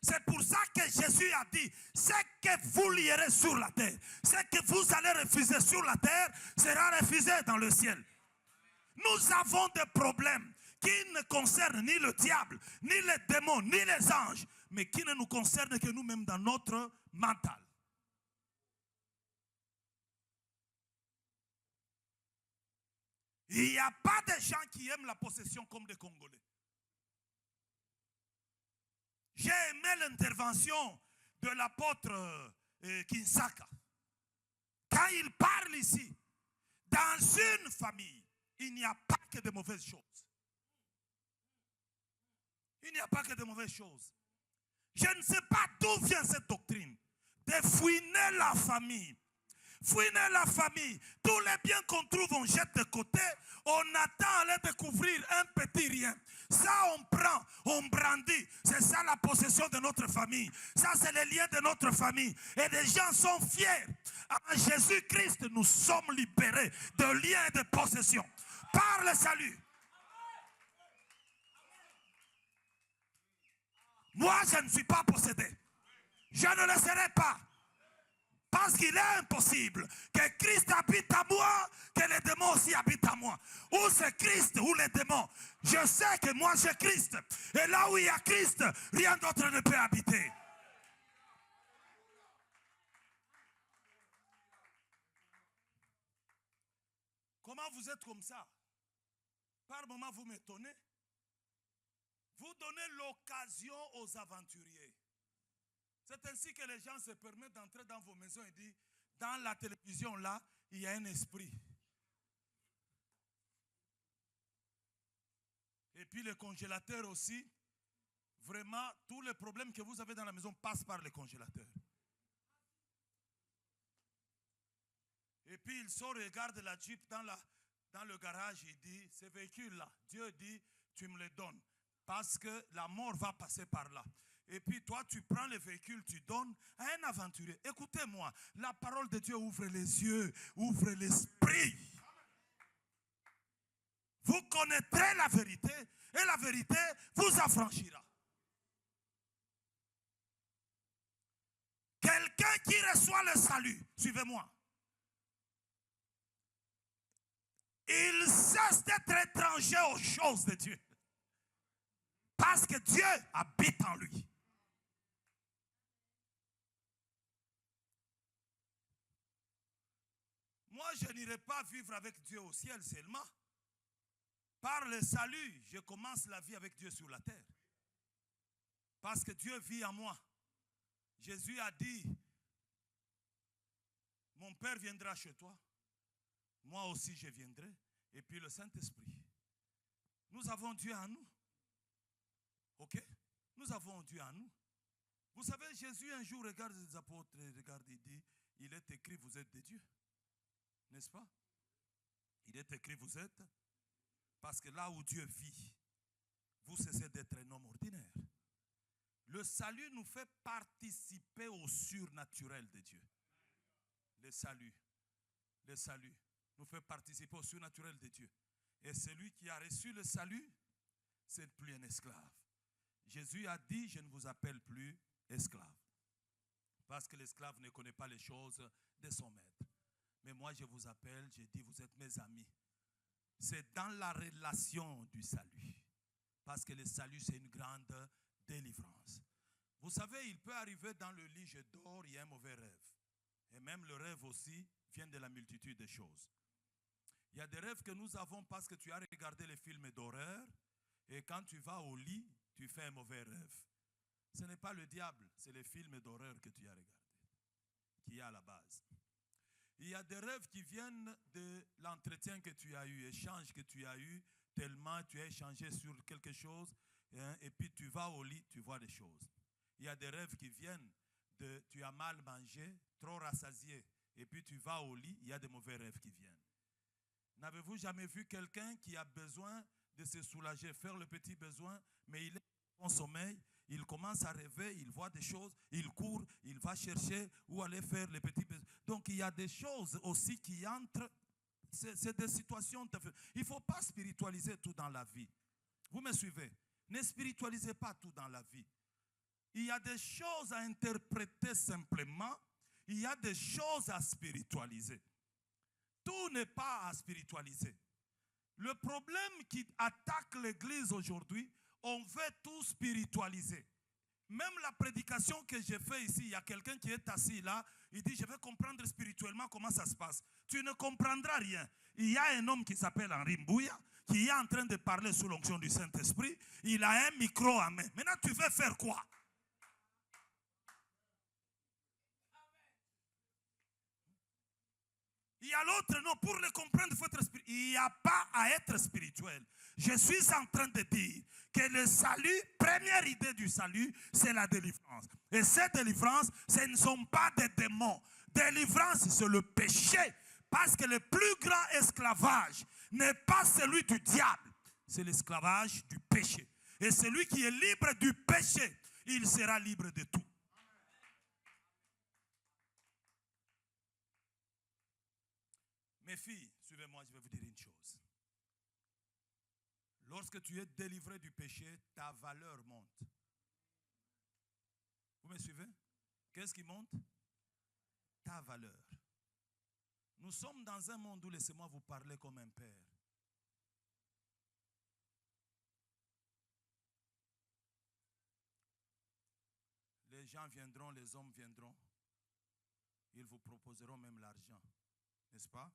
C'est pour ça que Jésus a dit, ce que vous lierez sur la terre, ce que vous allez refuser sur la terre, sera refusé dans le ciel. Nous avons des problèmes qui ne concernent ni le diable, ni les démons, ni les anges, mais qui ne nous concernent que nous-mêmes dans notre mental. Il n'y a pas de gens qui aiment la possession comme des Congolais. J'ai aimé l'intervention de l'apôtre Kinsaka. Quand il parle ici, dans une famille, il n'y a pas que de mauvaises choses. Il n'y a pas que de mauvaises choses. Je ne sais pas d'où vient cette doctrine de fouiner la famille. Fouiner la famille. Tous les biens qu'on trouve, on jette de côté. On attend à les découvrir un petit rien. Ça, on prend, on brandit. C'est ça la possession de notre famille. Ça, c'est les liens de notre famille. Et les gens sont fiers. En Jésus-Christ, nous sommes libérés de liens et de possession. Par le salut. Moi, je ne suis pas possédé. Je ne le serai pas. Parce qu'il est impossible que Christ habite à moi, que les démons aussi habitent à moi. Ou c'est Christ ou les démons. Je sais que moi j'ai Christ. Et là où il y a Christ, rien d'autre ne peut habiter. Comment vous êtes comme ça? Par moments vous m'étonnez. Vous donnez l'occasion aux aventuriers. C'est ainsi que les gens se permettent d'entrer dans vos maisons et dire, dans la télévision là, il y a un esprit. Et puis le congélateur aussi, vraiment, tous les problèmes que vous avez dans la maison passent par le congélateur. Et puis il sort et regarde la Jeep dans le garage, il dit, ce véhicule-là, Dieu dit, tu me le donnes. Parce que la mort va passer par là. Et puis toi, tu prends le véhicule, tu donnes à un aventurier. Écoutez-moi, la parole de Dieu ouvre les yeux, ouvre l'esprit. Vous connaîtrez la vérité et la vérité vous affranchira. Quelqu'un qui reçoit le salut, suivez-moi. Il cesse d'être étranger aux choses de Dieu. Parce que Dieu habite en lui. Moi, je n'irai pas vivre avec Dieu au ciel seulement. Par le salut, je commence la vie avec Dieu sur la terre. Parce que Dieu vit en moi. Jésus a dit, mon Père viendra chez toi. Moi aussi, je viendrai. Et puis le Saint-Esprit. Nous avons Dieu en nous. Ok? Nous avons Dieu en nous. Vous savez, Jésus un jour regarde les apôtres, regarde, il dit, il est écrit, vous êtes des dieux. N'est-ce pas? Il est écrit, vous êtes. Parce que là où Dieu vit, vous cessez d'être un homme ordinaire. Le salut nous fait participer au surnaturel de Dieu. Le salut nous fait participer au surnaturel de Dieu. Et celui qui a reçu le salut, c'est plus un esclave. Jésus a dit, je ne vous appelle plus esclave. Parce que l'esclave ne connaît pas les choses de son maître. Mais moi, je vous appelle, j'ai dit, vous êtes mes amis. C'est dans la relation du salut. Parce que le salut, c'est une grande délivrance. Vous savez, il peut arriver dans le lit, je dors, il y a un mauvais rêve. Et même le rêve aussi vient de la multitude de choses. Il y a des rêves que nous avons parce que tu as regardé les films d'horreur. Et quand tu vas au lit, tu fais un mauvais rêve. Ce n'est pas le diable, c'est les films d'horreur que tu as regardés, qui est à la base. Il y a des rêves qui viennent de l'entretien que tu as eu, échange que tu as eu, tellement tu as échangé sur quelque chose, hein, et puis tu vas au lit, tu vois des choses. Il y a des rêves qui viennent de tu as mal mangé, trop rassasié, et puis tu vas au lit, il y a des mauvais rêves qui viennent. N'avez-vous jamais vu quelqu'un qui a besoin de se soulager, faire le petit besoin, mais il est en sommeil, il commence à rêver, il voit des choses, il court, il va chercher où aller faire les petits besoins. Donc il y a des choses aussi qui entrent, c'est des situations. Il ne faut pas spiritualiser tout dans la vie. Vous me suivez? Ne spiritualisez pas tout dans la vie. Il y a des choses à interpréter simplement, il y a des choses à spiritualiser. Tout n'est pas à spiritualiser. Le problème qui attaque l'église aujourd'hui, on veut tout spiritualiser. Même la prédication que j'ai faite ici, il y a quelqu'un qui est assis là, il dit, je vais comprendre spirituellement comment ça se passe. Tu ne comprendras rien. Il y a un homme qui s'appelle Henri Mbouya, qui est en train de parler sous l'onction du Saint-Esprit. Il a un micro à main. Maintenant, tu veux faire quoi? Il y a l'autre, non, pour le comprendre, il faut être spirituel. Il n'y a pas à être spirituel. Je suis en train de dire que le salut, première idée du salut, c'est la délivrance. Et cette délivrance, ce ne sont pas des démons. Délivrance, c'est le péché. Parce que le plus grand esclavage n'est pas celui du diable, c'est l'esclavage du péché. Et celui qui est libre du péché, il sera libre de tout. Mes filles, suivez-moi, je vais vous dire une chose. Lorsque tu es délivré du péché, ta valeur monte. Vous me suivez? Qu'est-ce qui monte? Ta valeur. Nous sommes dans un monde où, laissez-moi vous parler comme un père. Les gens viendront, les hommes viendront. Ils vous proposeront même l'argent, n'est-ce pas?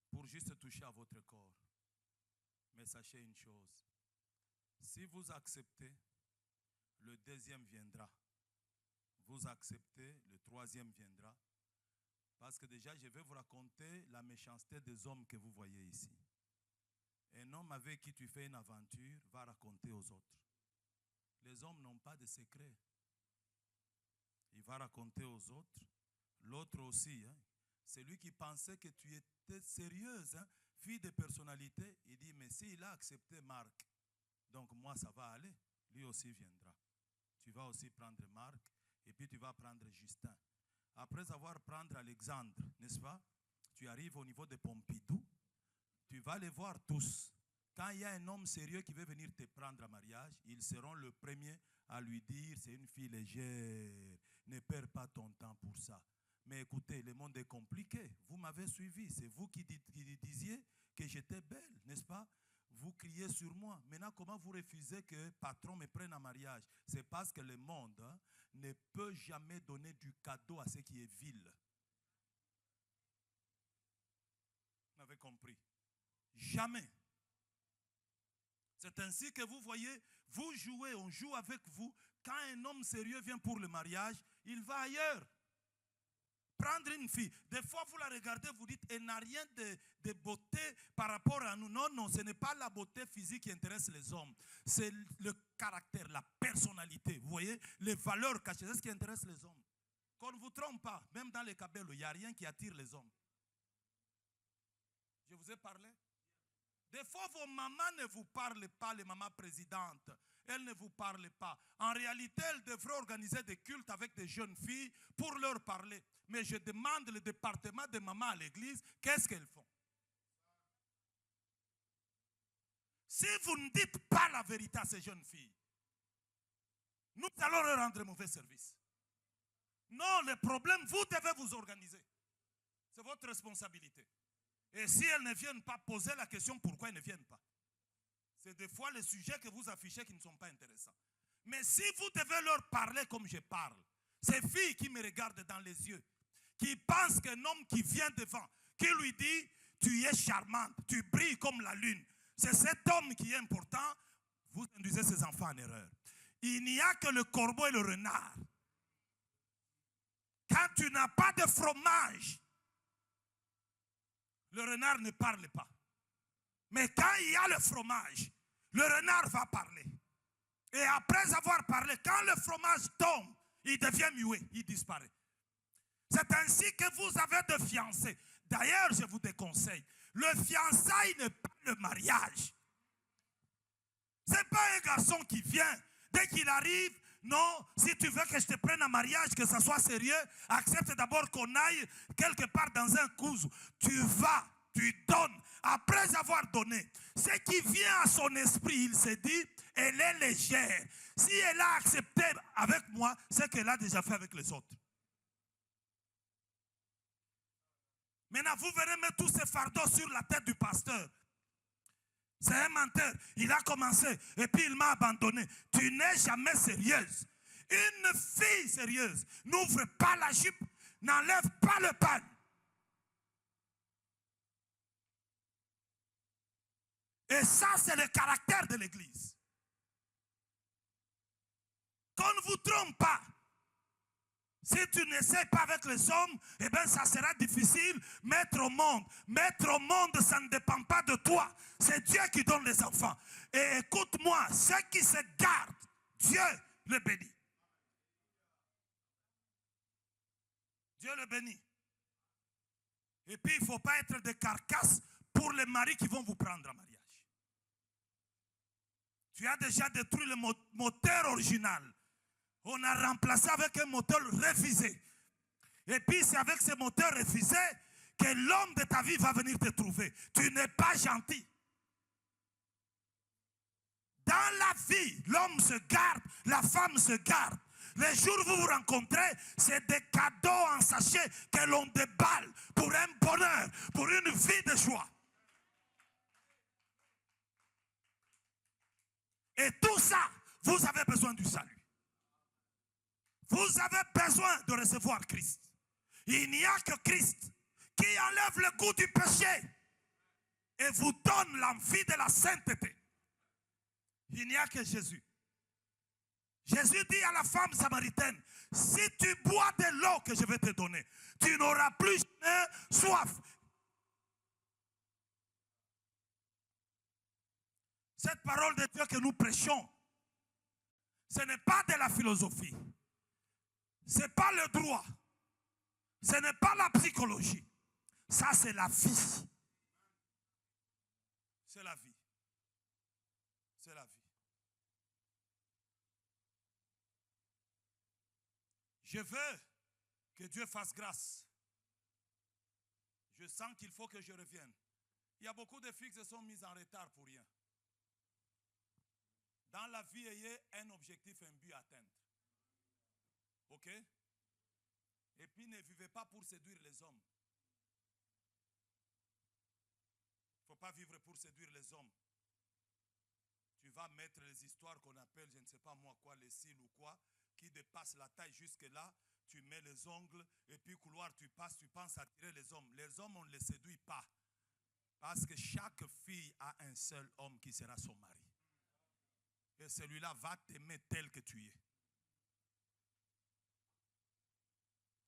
Pour juste toucher à votre corps. Mais sachez une chose. Si vous acceptez, le deuxième viendra. Vous acceptez, le troisième viendra. Parce que déjà, je vais vous raconter la méchanceté des hommes que vous voyez ici. Un homme avec qui tu fais une aventure va raconter aux autres. Les hommes n'ont pas de secret. Il va raconter aux autres. L'autre aussi. Hein. Celui qui pensait que tu étais sérieuse, hein, fille de personnalité, il dit, mais s'il a accepté Marc, donc moi ça va aller, lui aussi viendra. Tu vas aussi prendre Marc, et puis tu vas prendre Justin. Après avoir pris Alexandre, n'est-ce pas? Tu arrives au niveau de Pompidou, tu vas les voir tous. Quand il y a un homme sérieux qui veut venir te prendre en mariage, ils seront le premier à lui dire, c'est une fille légère, ne perds pas ton temps pour ça. Mais écoutez, le monde est compliqué. Vous m'avez suivi. C'est vous qui disiez que j'étais belle, n'est-ce pas? Vous criez sur moi. Maintenant, comment vous refusez que patron me prenne en mariage? C'est parce que le monde ne peut jamais donner du cadeau à ce qui est vil. Vous m'avez compris? Jamais. C'est ainsi que vous voyez, vous jouez, on joue avec vous. Quand un homme sérieux vient pour le mariage, il va ailleurs. Prendre une fille. Des fois, vous la regardez, vous dites, elle n'a rien de beauté par rapport à nous. Non, non, ce n'est pas la beauté physique qui intéresse les hommes. C'est le caractère, la personnalité. Vous voyez, les valeurs cachées, c'est ce qui intéresse les hommes. Qu'on ne vous trompe pas, même dans les cabellos, il n'y a rien qui attire les hommes. Je vous ai parlé. Des fois, vos mamans ne vous parlent pas, les mamans présidentes. Elles ne vous parlent pas. En réalité, elles devraient organiser des cultes avec des jeunes filles pour leur parler. Mais je demande le département des mamans à l'église, qu'est-ce qu'elles font? Si vous ne dites pas la vérité à ces jeunes filles, nous allons leur rendre mauvais service. Non, le problème, vous devez vous organiser. C'est votre responsabilité. Et si elles ne viennent pas, poser la question pourquoi elles ne viennent pas. C'est des fois les sujets que vous affichez qui ne sont pas intéressants. Mais si vous devez leur parler comme je parle, ces filles qui me regardent dans les yeux, qui pensent qu'un homme qui vient devant, qui lui dit, tu es charmante, tu brilles comme la lune, c'est cet homme qui est important, vous induisez ces enfants en erreur. Il n'y a que le corbeau et le renard. Quand tu n'as pas de fromage, le renard ne parle pas. Mais quand il y a le fromage, le renard va parler. Et après avoir parlé, quand le fromage tombe, il devient muet, il disparaît. C'est ainsi que vous avez de fiancés. D'ailleurs, je vous déconseille, le fiançailles n'est pas le mariage. Ce n'est pas un garçon qui vient, dès qu'il arrive, non, si tu veux que je te prenne en mariage, que ça soit sérieux, accepte d'abord qu'on aille quelque part dans un cousu. Tu vas, tu donnes. Après avoir donné, ce qui vient à son esprit, il se dit, elle est légère. Si elle a accepté avec moi, c'est qu'elle a déjà fait avec les autres. Maintenant, vous venez mettre tous ces fardeaux sur la tête du pasteur. C'est un menteur. Il a commencé et puis il m'a abandonné. Tu n'es jamais sérieuse. Une fille sérieuse n'ouvre pas la jupe, n'enlève pas le pan. Et ça, c'est le caractère de l'Église. Qu'on ne vous trompe pas. Si tu n'essaies pas avec les hommes, eh bien ça sera difficile. Mettre au monde, ça ne dépend pas de toi. C'est Dieu qui donne les enfants. Et écoute-moi, ceux qui se gardent, Dieu le bénit. Dieu le bénit. Et puis il ne faut pas être des carcasses pour les maris qui vont vous prendre en mariage. Tu as déjà détruit le moteur original. On a remplacé avec un moteur refusé. Et puis c'est avec ce moteur refusé que l'homme de ta vie va venir te trouver. Tu n'es pas gentil. Dans la vie, l'homme se garde, la femme se garde. Les jours où vous vous rencontrez, c'est des cadeaux en sachet que l'on déballe pour un bonheur, pour une vie de joie. Et tout ça, vous avez besoin du salut. Vous avez besoin de recevoir Christ. Il n'y a que Christ qui enlève le goût du péché et vous donne l'envie de la sainteté. Il n'y a que Jésus. Jésus dit à la femme samaritaine, si tu bois de l'eau que je vais te donner, tu n'auras plus jamais soif. Cette parole de Dieu que nous prêchons, ce n'est pas de la philosophie. Ce n'est pas le droit. Ce n'est pas la psychologie. Ça, c'est la vie. C'est la vie. C'est la vie. Je veux que Dieu fasse grâce. Je sens qu'il faut que je revienne. Il y a beaucoup de filles qui se sont mises en retard pour rien. Dans la vie, ayez un objectif, un but à atteindre. Ok? Et puis ne vivez pas pour séduire les hommes. Il ne faut pas vivre pour séduire les hommes. Tu vas mettre les histoires qu'on appelle, je ne sais pas moi quoi, les cils ou quoi, qui dépassent la taille jusque là. Tu mets les ongles et puis couloir, tu passes, tu penses attirer les hommes. Les hommes, on ne les séduit pas. Parce que chaque fille a un seul homme qui sera son mari. Et celui-là va t'aimer tel que tu es.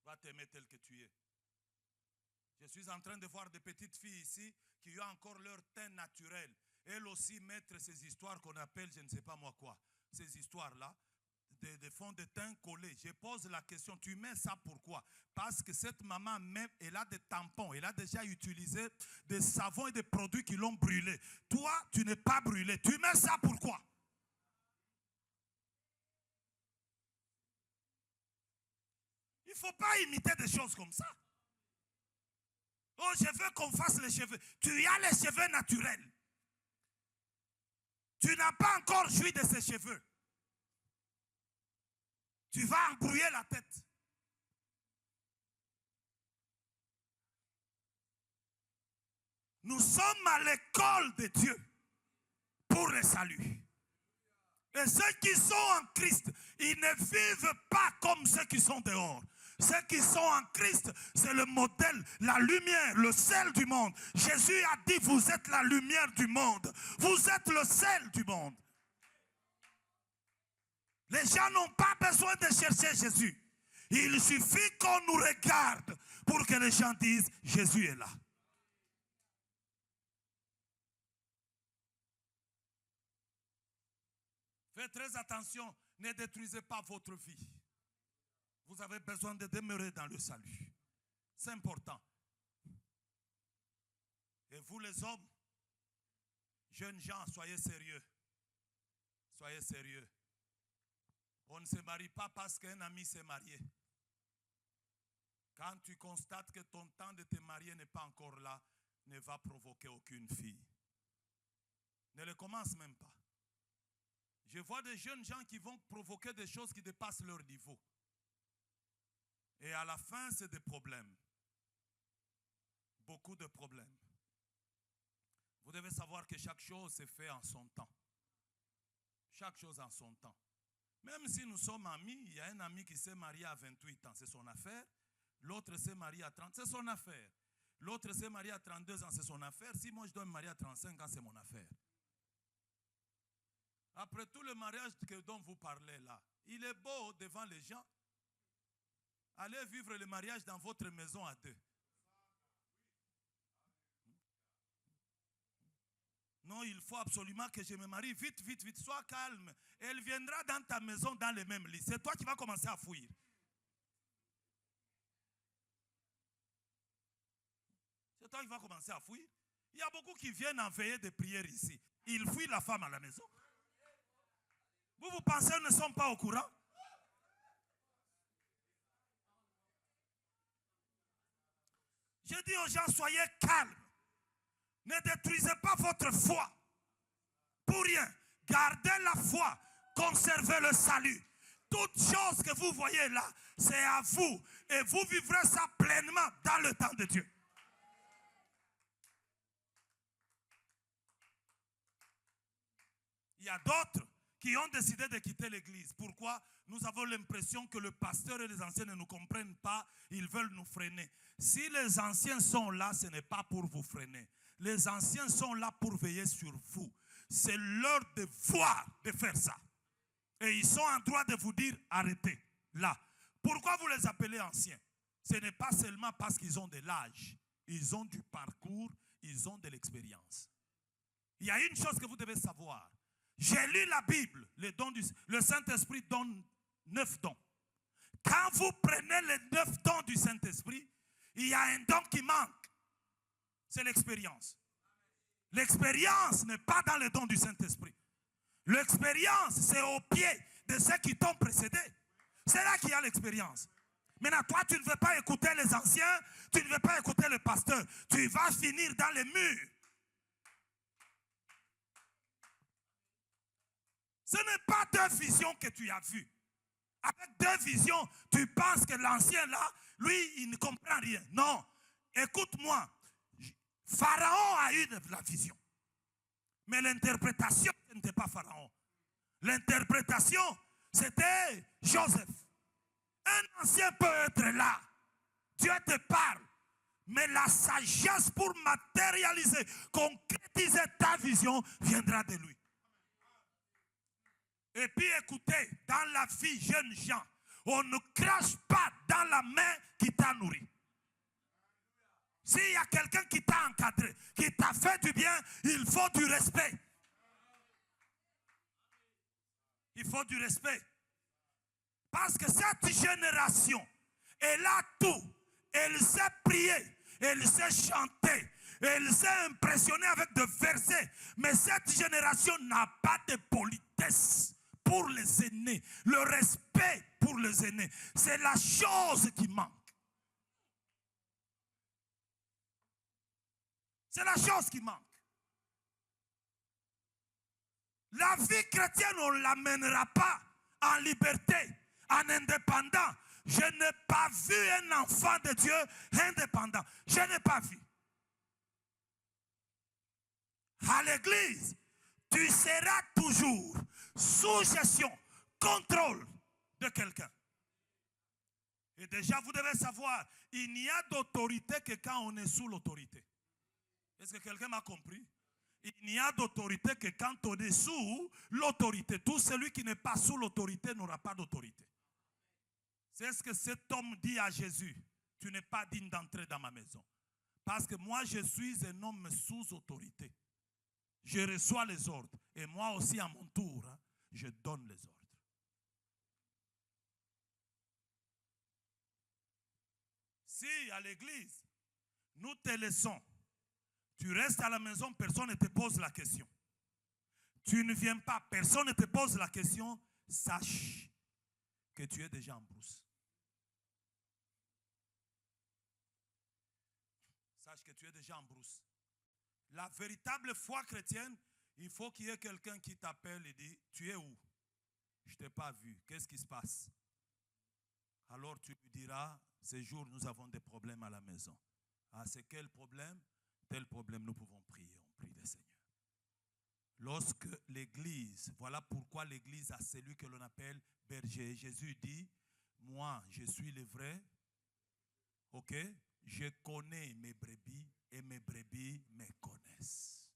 Va t'aimer tel que tu es. Je suis en train de voir des petites filles ici qui ont encore leur teint naturel. Elles aussi mettre ces histoires qu'on appelle, je ne sais pas moi quoi, ces histoires-là, des fonds de teint collés. Je pose la question, tu mets ça pourquoi? Parce que cette maman même, elle a des tampons, elle a déjà utilisé des savons et des produits qui l'ont brûlé. Toi, tu n'es pas brûlé. Tu mets ça pourquoi? Il ne faut pas imiter des choses comme ça. Oh, je veux qu'on fasse les cheveux. Tu as les cheveux naturels. Tu n'as pas encore joui de ces cheveux. Tu vas embrouiller la tête. Nous sommes à l'école de Dieu pour le salut. Et ceux qui sont en Christ, ils ne vivent pas comme ceux qui sont dehors. Ceux qui sont en Christ, c'est le modèle, la lumière, le sel du monde. Jésus a dit, vous êtes la lumière du monde. Vous êtes le sel du monde. Les gens n'ont pas besoin de chercher Jésus. Il suffit qu'on nous regarde pour que les gens disent, Jésus est là. Faites très attention, ne détruisez pas votre vie. Vous avez besoin de demeurer dans le salut. C'est important. Et vous les hommes, jeunes gens, soyez sérieux. Soyez sérieux. On ne se marie pas parce qu'un ami s'est marié. Quand tu constates que ton temps de te marier n'est pas encore là, ne va provoquer aucune fille. Ne le commence même pas. Je vois des jeunes gens qui vont provoquer des choses qui dépassent leur niveau. Et à la fin, c'est des problèmes. Beaucoup de problèmes. Vous devez savoir que chaque chose se fait en son temps. Chaque chose en son temps. Même si nous sommes amis, il y a un ami qui s'est marié à 28 ans, c'est son affaire. L'autre s'est marié à 30, c'est son affaire. L'autre s'est marié à 32 ans, c'est son affaire. Si moi je dois me marier à 35 ans, c'est mon affaire. Après tout le mariage dont vous parlez là, il est beau devant les gens. Allez vivre le mariage dans votre maison à deux. Non, il faut absolument que je me marie vite, vite, vite. Sois calme. Elle viendra dans ta maison dans le même lit. C'est toi qui vas commencer à fuir. C'est toi qui vas commencer à fuir. Il y a beaucoup qui viennent en veillée de prière ici. Ils fuient la femme à la maison. Vous pensez qu'ils ne sont pas au courant? Je dis aux gens, soyez calmes. Ne détruisez pas votre foi. Pour rien. Gardez la foi. Conservez le salut. Toute chose que vous voyez là, c'est à vous. Et vous vivrez ça pleinement dans le temps de Dieu. Il y a d'autres qui ont décidé de quitter l'église. Pourquoi? Nous avons l'impression que le pasteur et les anciens ne nous comprennent pas. Ils veulent nous freiner. Si les anciens sont là, ce n'est pas pour vous freiner. Les anciens sont là pour veiller sur vous. C'est leur devoir de faire ça. Et ils sont en droit de vous dire, arrêtez, là. Pourquoi vous les appelez anciens? Ce n'est pas seulement parce qu'ils ont de l'âge. Ils ont du parcours, ils ont de l'expérience. Il y a une chose que vous devez savoir. J'ai lu la Bible, le Saint-Esprit donne 9 dons. Quand vous prenez les 9 dons du Saint-Esprit, il y a un don qui manque. C'est l'expérience. L'expérience n'est pas dans les dons du Saint-Esprit. L'expérience, c'est au pied de ceux qui t'ont précédé. C'est là qu'il y a l'expérience. Maintenant, toi, tu ne veux pas écouter les anciens, tu ne veux pas écouter le pasteur. Tu vas finir dans les murs. Ce n'est pas 2 visions que tu as vues. Avec 2 visions, tu penses que l'ancien là, lui, il ne comprend rien. Non, écoute-moi. Pharaon a eu la vision. Mais l'interprétation, ce n'était pas Pharaon. L'interprétation, c'était Joseph. Un ancien peut être là. Dieu te parle. Mais la sagesse pour matérialiser, concrétiser ta vision, viendra de lui. Et puis écoutez, dans la vie, jeunes gens, on ne crache pas dans la main qui t'a nourri. S'il y a quelqu'un qui t'a encadré, qui t'a fait du bien, il faut du respect. Il faut du respect. Parce que cette génération, elle a tout. Elle sait prier, elle sait chanter, elle sait impressionner avec des versets. Mais cette génération n'a pas de politesse pour les aînés. Le respect pour les aînés, c'est la chose qui manque. C'est la chose qui manque. La vie chrétienne, on ne l'amènera pas en liberté, en indépendant. Je n'ai pas vu un enfant de Dieu indépendant. Je n'ai pas vu. À l'église, tu seras toujours sous gestion, contrôle de quelqu'un. Et déjà, vous devez savoir, il n'y a d'autorité que quand on est sous l'autorité. Est-ce que quelqu'un m'a compris? Il n'y a d'autorité que quand on est sous l'autorité. Tout celui qui n'est pas sous l'autorité n'aura pas d'autorité. C'est ce que cet homme dit à Jésus. Tu n'es pas digne d'entrer dans ma maison. Parce que moi, je suis un homme sous autorité. Je reçois les ordres. Et moi aussi, à mon tour, je donne les ordres. Si à l'église, nous te laissons, tu restes à la maison, personne ne te pose la question. Tu ne viens pas, personne ne te pose la question, sache que tu es déjà en brousse. Sache que tu es déjà en brousse. La véritable foi chrétienne, il faut qu'il y ait quelqu'un qui t'appelle et dit, tu es où? Je ne t'ai pas vu, qu'est-ce qui se passe? Alors tu lui diras, ces jours nous avons des problèmes à la maison. Ah, c'est quel problème? Tel problème, nous pouvons prier. l'Esprit du Seigneur. Lorsque l'Église, voilà pourquoi l'Église a celui que l'on appelle berger. Jésus dit, moi je suis le vrai, ok? Je connais mes brebis et mes brebis me connaissent.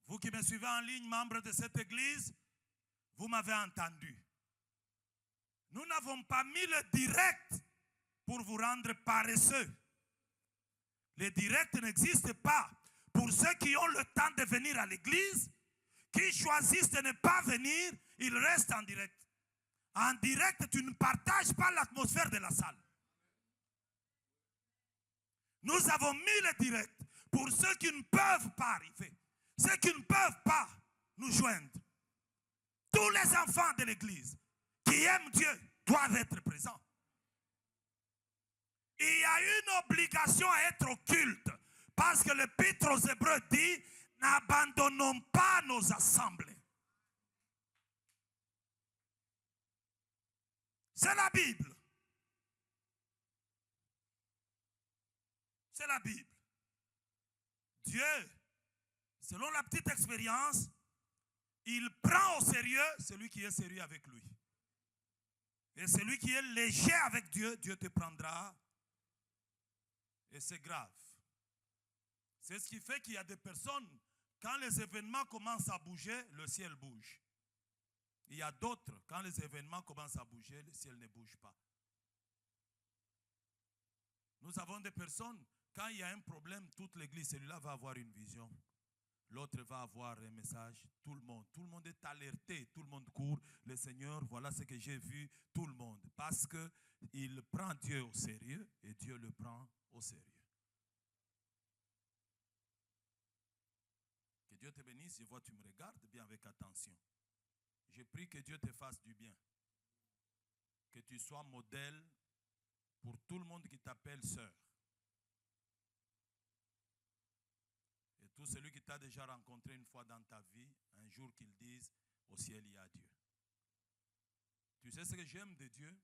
Vous qui me suivez en ligne, membre de cette église, vous m'avez entendu. Nous n'avons pas mis le direct pour vous rendre paresseux. Le direct n'existe pas. Pour ceux qui ont le temps de venir à l'église, qui choisissent de ne pas venir, ils restent en direct. En direct, tu ne partages pas l'atmosphère de la salle. Nous avons mis le direct pour ceux qui ne peuvent pas arriver. Ceux qui ne peuvent pas nous joindre. Tous les enfants de l'église qui aiment Dieu doivent être présents. Il y a une obligation à être au culte. Parce que l'Épître aux Hébreux dit, n'abandonnons pas nos assemblées. C'est la Bible. C'est la Bible. Dieu, selon la petite expérience, il prend au sérieux celui qui est sérieux avec lui. Et celui qui est léger avec Dieu, Dieu te prendra. Et c'est grave. C'est ce qui fait qu'il y a des personnes, quand les événements commencent à bouger, le ciel bouge. Il y a d'autres, quand les événements commencent à bouger, le ciel ne bouge pas. Nous avons des personnes, quand il y a un problème, toute l'église, celui-là va avoir une vision. L'autre va avoir un message. Tout le monde est alerté, tout le monde court. Le Seigneur, voilà ce que j'ai vu, tout le monde. Parce qu'il prend Dieu au sérieux et Dieu le prend au sérieux. Que Dieu te bénisse, je vois tu me regardes bien avec attention. Je prie que Dieu te fasse du bien. Que tu sois modèle pour tout le monde qui t'appelle sœur. Et tout celui qui t'a déjà rencontré une fois dans ta vie, un jour qu'il dise, au ciel il y a Dieu. Tu sais ce que j'aime de Dieu?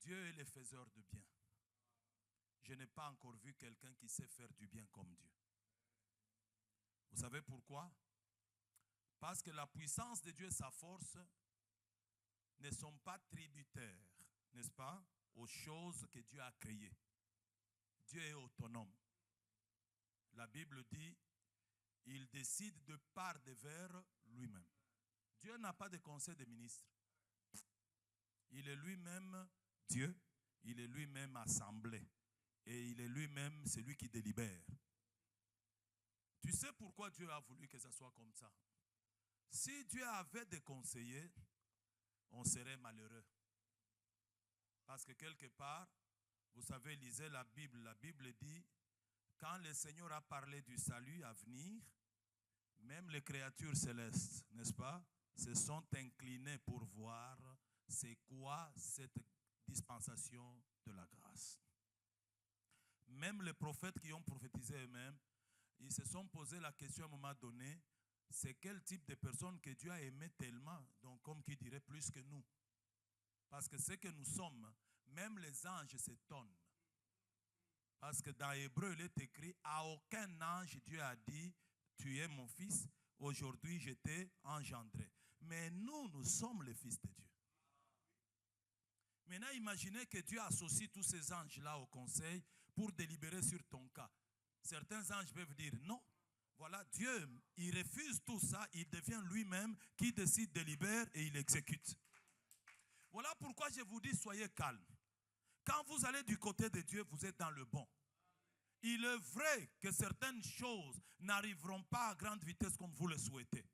Dieu est le faiseur de bien. Je n'ai pas encore vu quelqu'un qui sait faire du bien comme Dieu. Vous savez pourquoi? Parce que la puissance de Dieu et sa force ne sont pas tributaires, n'est-ce pas, aux choses que Dieu a créées. Dieu est autonome. La Bible dit, il décide de part de vers lui-même. Dieu n'a pas de conseil de ministre. Il est lui-même Dieu, il est lui-même assemblé. Et il est lui-même celui qui délibère. Tu sais pourquoi Dieu a voulu que ça soit comme ça? Si Dieu avait des conseillers, on serait malheureux. Parce que quelque part, vous savez, lisez la Bible dit, quand le Seigneur a parlé du salut à venir, même les créatures célestes, n'est-ce pas, se sont inclinées pour voir c'est quoi cette dispensation de la grâce. Même les prophètes qui ont prophétisé eux-mêmes, ils se sont posé la question à un moment donné, c'est quel type de personne que Dieu a aimé tellement, donc comme qui dirait plus que nous. Parce que ce que nous sommes, même les anges s'étonnent. Parce que dans Hébreu, il est écrit, à aucun ange Dieu a dit, tu es mon fils, aujourd'hui je t'ai engendré. Mais nous sommes les fils de Dieu. Maintenant, imaginez que Dieu associe tous ces anges-là au conseil pour délibérer sur ton cas. Certains anges peuvent dire non. Voilà, Dieu, il refuse tout ça, il devient lui-même qui décide, délibère et il exécute. Voilà pourquoi je vous dis, soyez calmes. Quand vous allez du côté de Dieu, vous êtes dans le bon. Il est vrai que certaines choses n'arriveront pas à grande vitesse comme vous le souhaitez.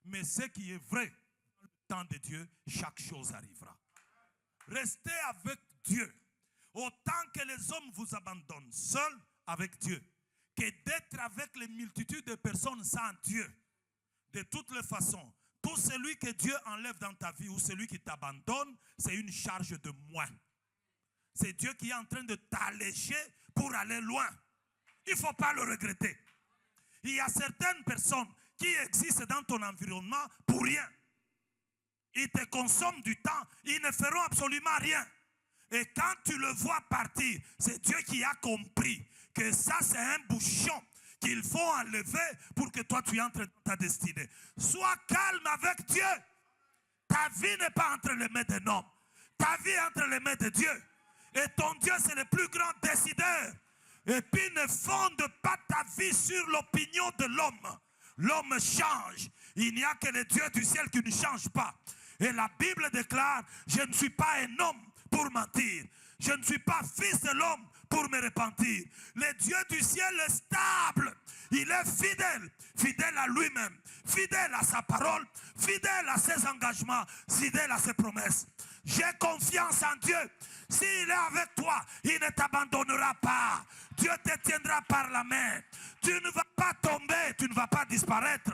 Mais ce qui est vrai, dans le temps de Dieu, chaque chose arrivera. Restez avec Dieu. Autant que les hommes vous abandonnent, seuls avec Dieu, que d'être avec les multitudes de personnes sans Dieu. De toutes les façons, tout celui que Dieu enlève dans ta vie ou celui qui t'abandonne, c'est une charge de moins. C'est Dieu qui est en train de t'alléger pour aller loin. Il ne faut pas le regretter. Il y a certaines personnes qui existent dans ton environnement pour rien. Ils te consomment du temps. Ils ne feront absolument rien. Et quand tu le vois partir, c'est Dieu qui a compris que ça c'est un bouchon qu'il faut enlever pour que toi tu entres dans ta destinée. Sois calme avec Dieu. Ta vie n'est pas entre les mains d'un homme. Ta vie est entre les mains de Dieu. Et ton Dieu c'est le plus grand décideur. Et puis ne fonde pas ta vie sur l'opinion de l'homme. L'homme change. Il n'y a que le Dieu du ciel qui ne change pas. Et la Bible déclare, je ne suis pas un homme pour mentir. Je ne suis pas fils de l'homme pour me repentir. Le Dieu du ciel est stable. Il est fidèle. Fidèle à lui-même. Fidèle à sa parole. Fidèle à ses engagements. Fidèle à ses promesses. J'ai confiance en Dieu. S'il est avec toi, il ne t'abandonnera pas. Dieu te tiendra par la main. Tu ne vas pas tomber, tu ne vas pas disparaître.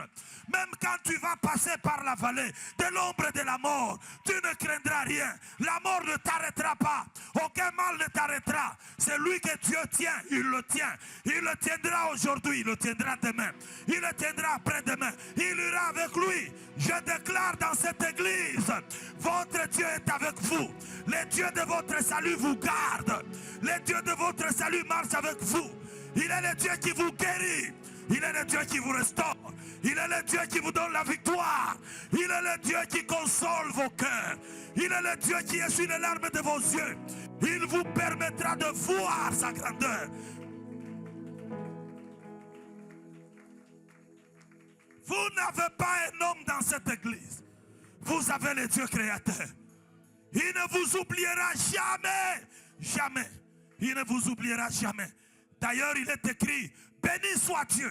Même quand tu vas passer par la vallée de l'ombre de la mort, tu ne craindras rien. La mort ne t'arrêtera pas. Aucun mal ne t'arrêtera. C'est lui que Dieu tient, il le tient. Il le tiendra aujourd'hui, il le tiendra demain. Il le tiendra après-demain. Il ira avec lui. Je déclare dans cette église, votre Dieu est avec vous. Le Dieu de votre salut vous garde. Le Dieu de votre salut marche avec vous. Il est le Dieu qui vous guérit. Il est le Dieu qui vous restaure. Il est le Dieu qui vous donne la victoire. Il est le Dieu qui console vos cœurs. Il est le Dieu qui essuie les larmes de vos yeux. Il vous permettra de voir sa grandeur. Vous n'avez pas un homme dans cette église. Vous avez le Dieu créateur. Il ne vous oubliera jamais. Jamais. Il ne vous oubliera jamais. D'ailleurs, il est écrit, béni soit Dieu,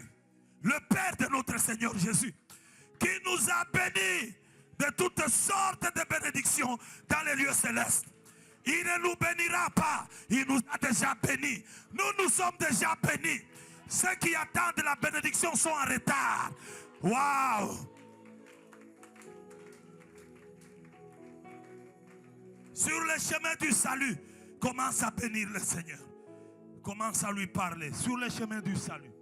le Père de notre Seigneur Jésus, qui nous a bénis de toutes sortes de bénédictions dans les lieux célestes. Il ne nous bénira pas, il nous a déjà bénis. Nous sommes déjà bénis. Ceux qui attendent la bénédiction sont en retard. Waouh! Sur le chemin du salut, commence à bénir le Seigneur. Commence à lui parler sur le chemin du salut.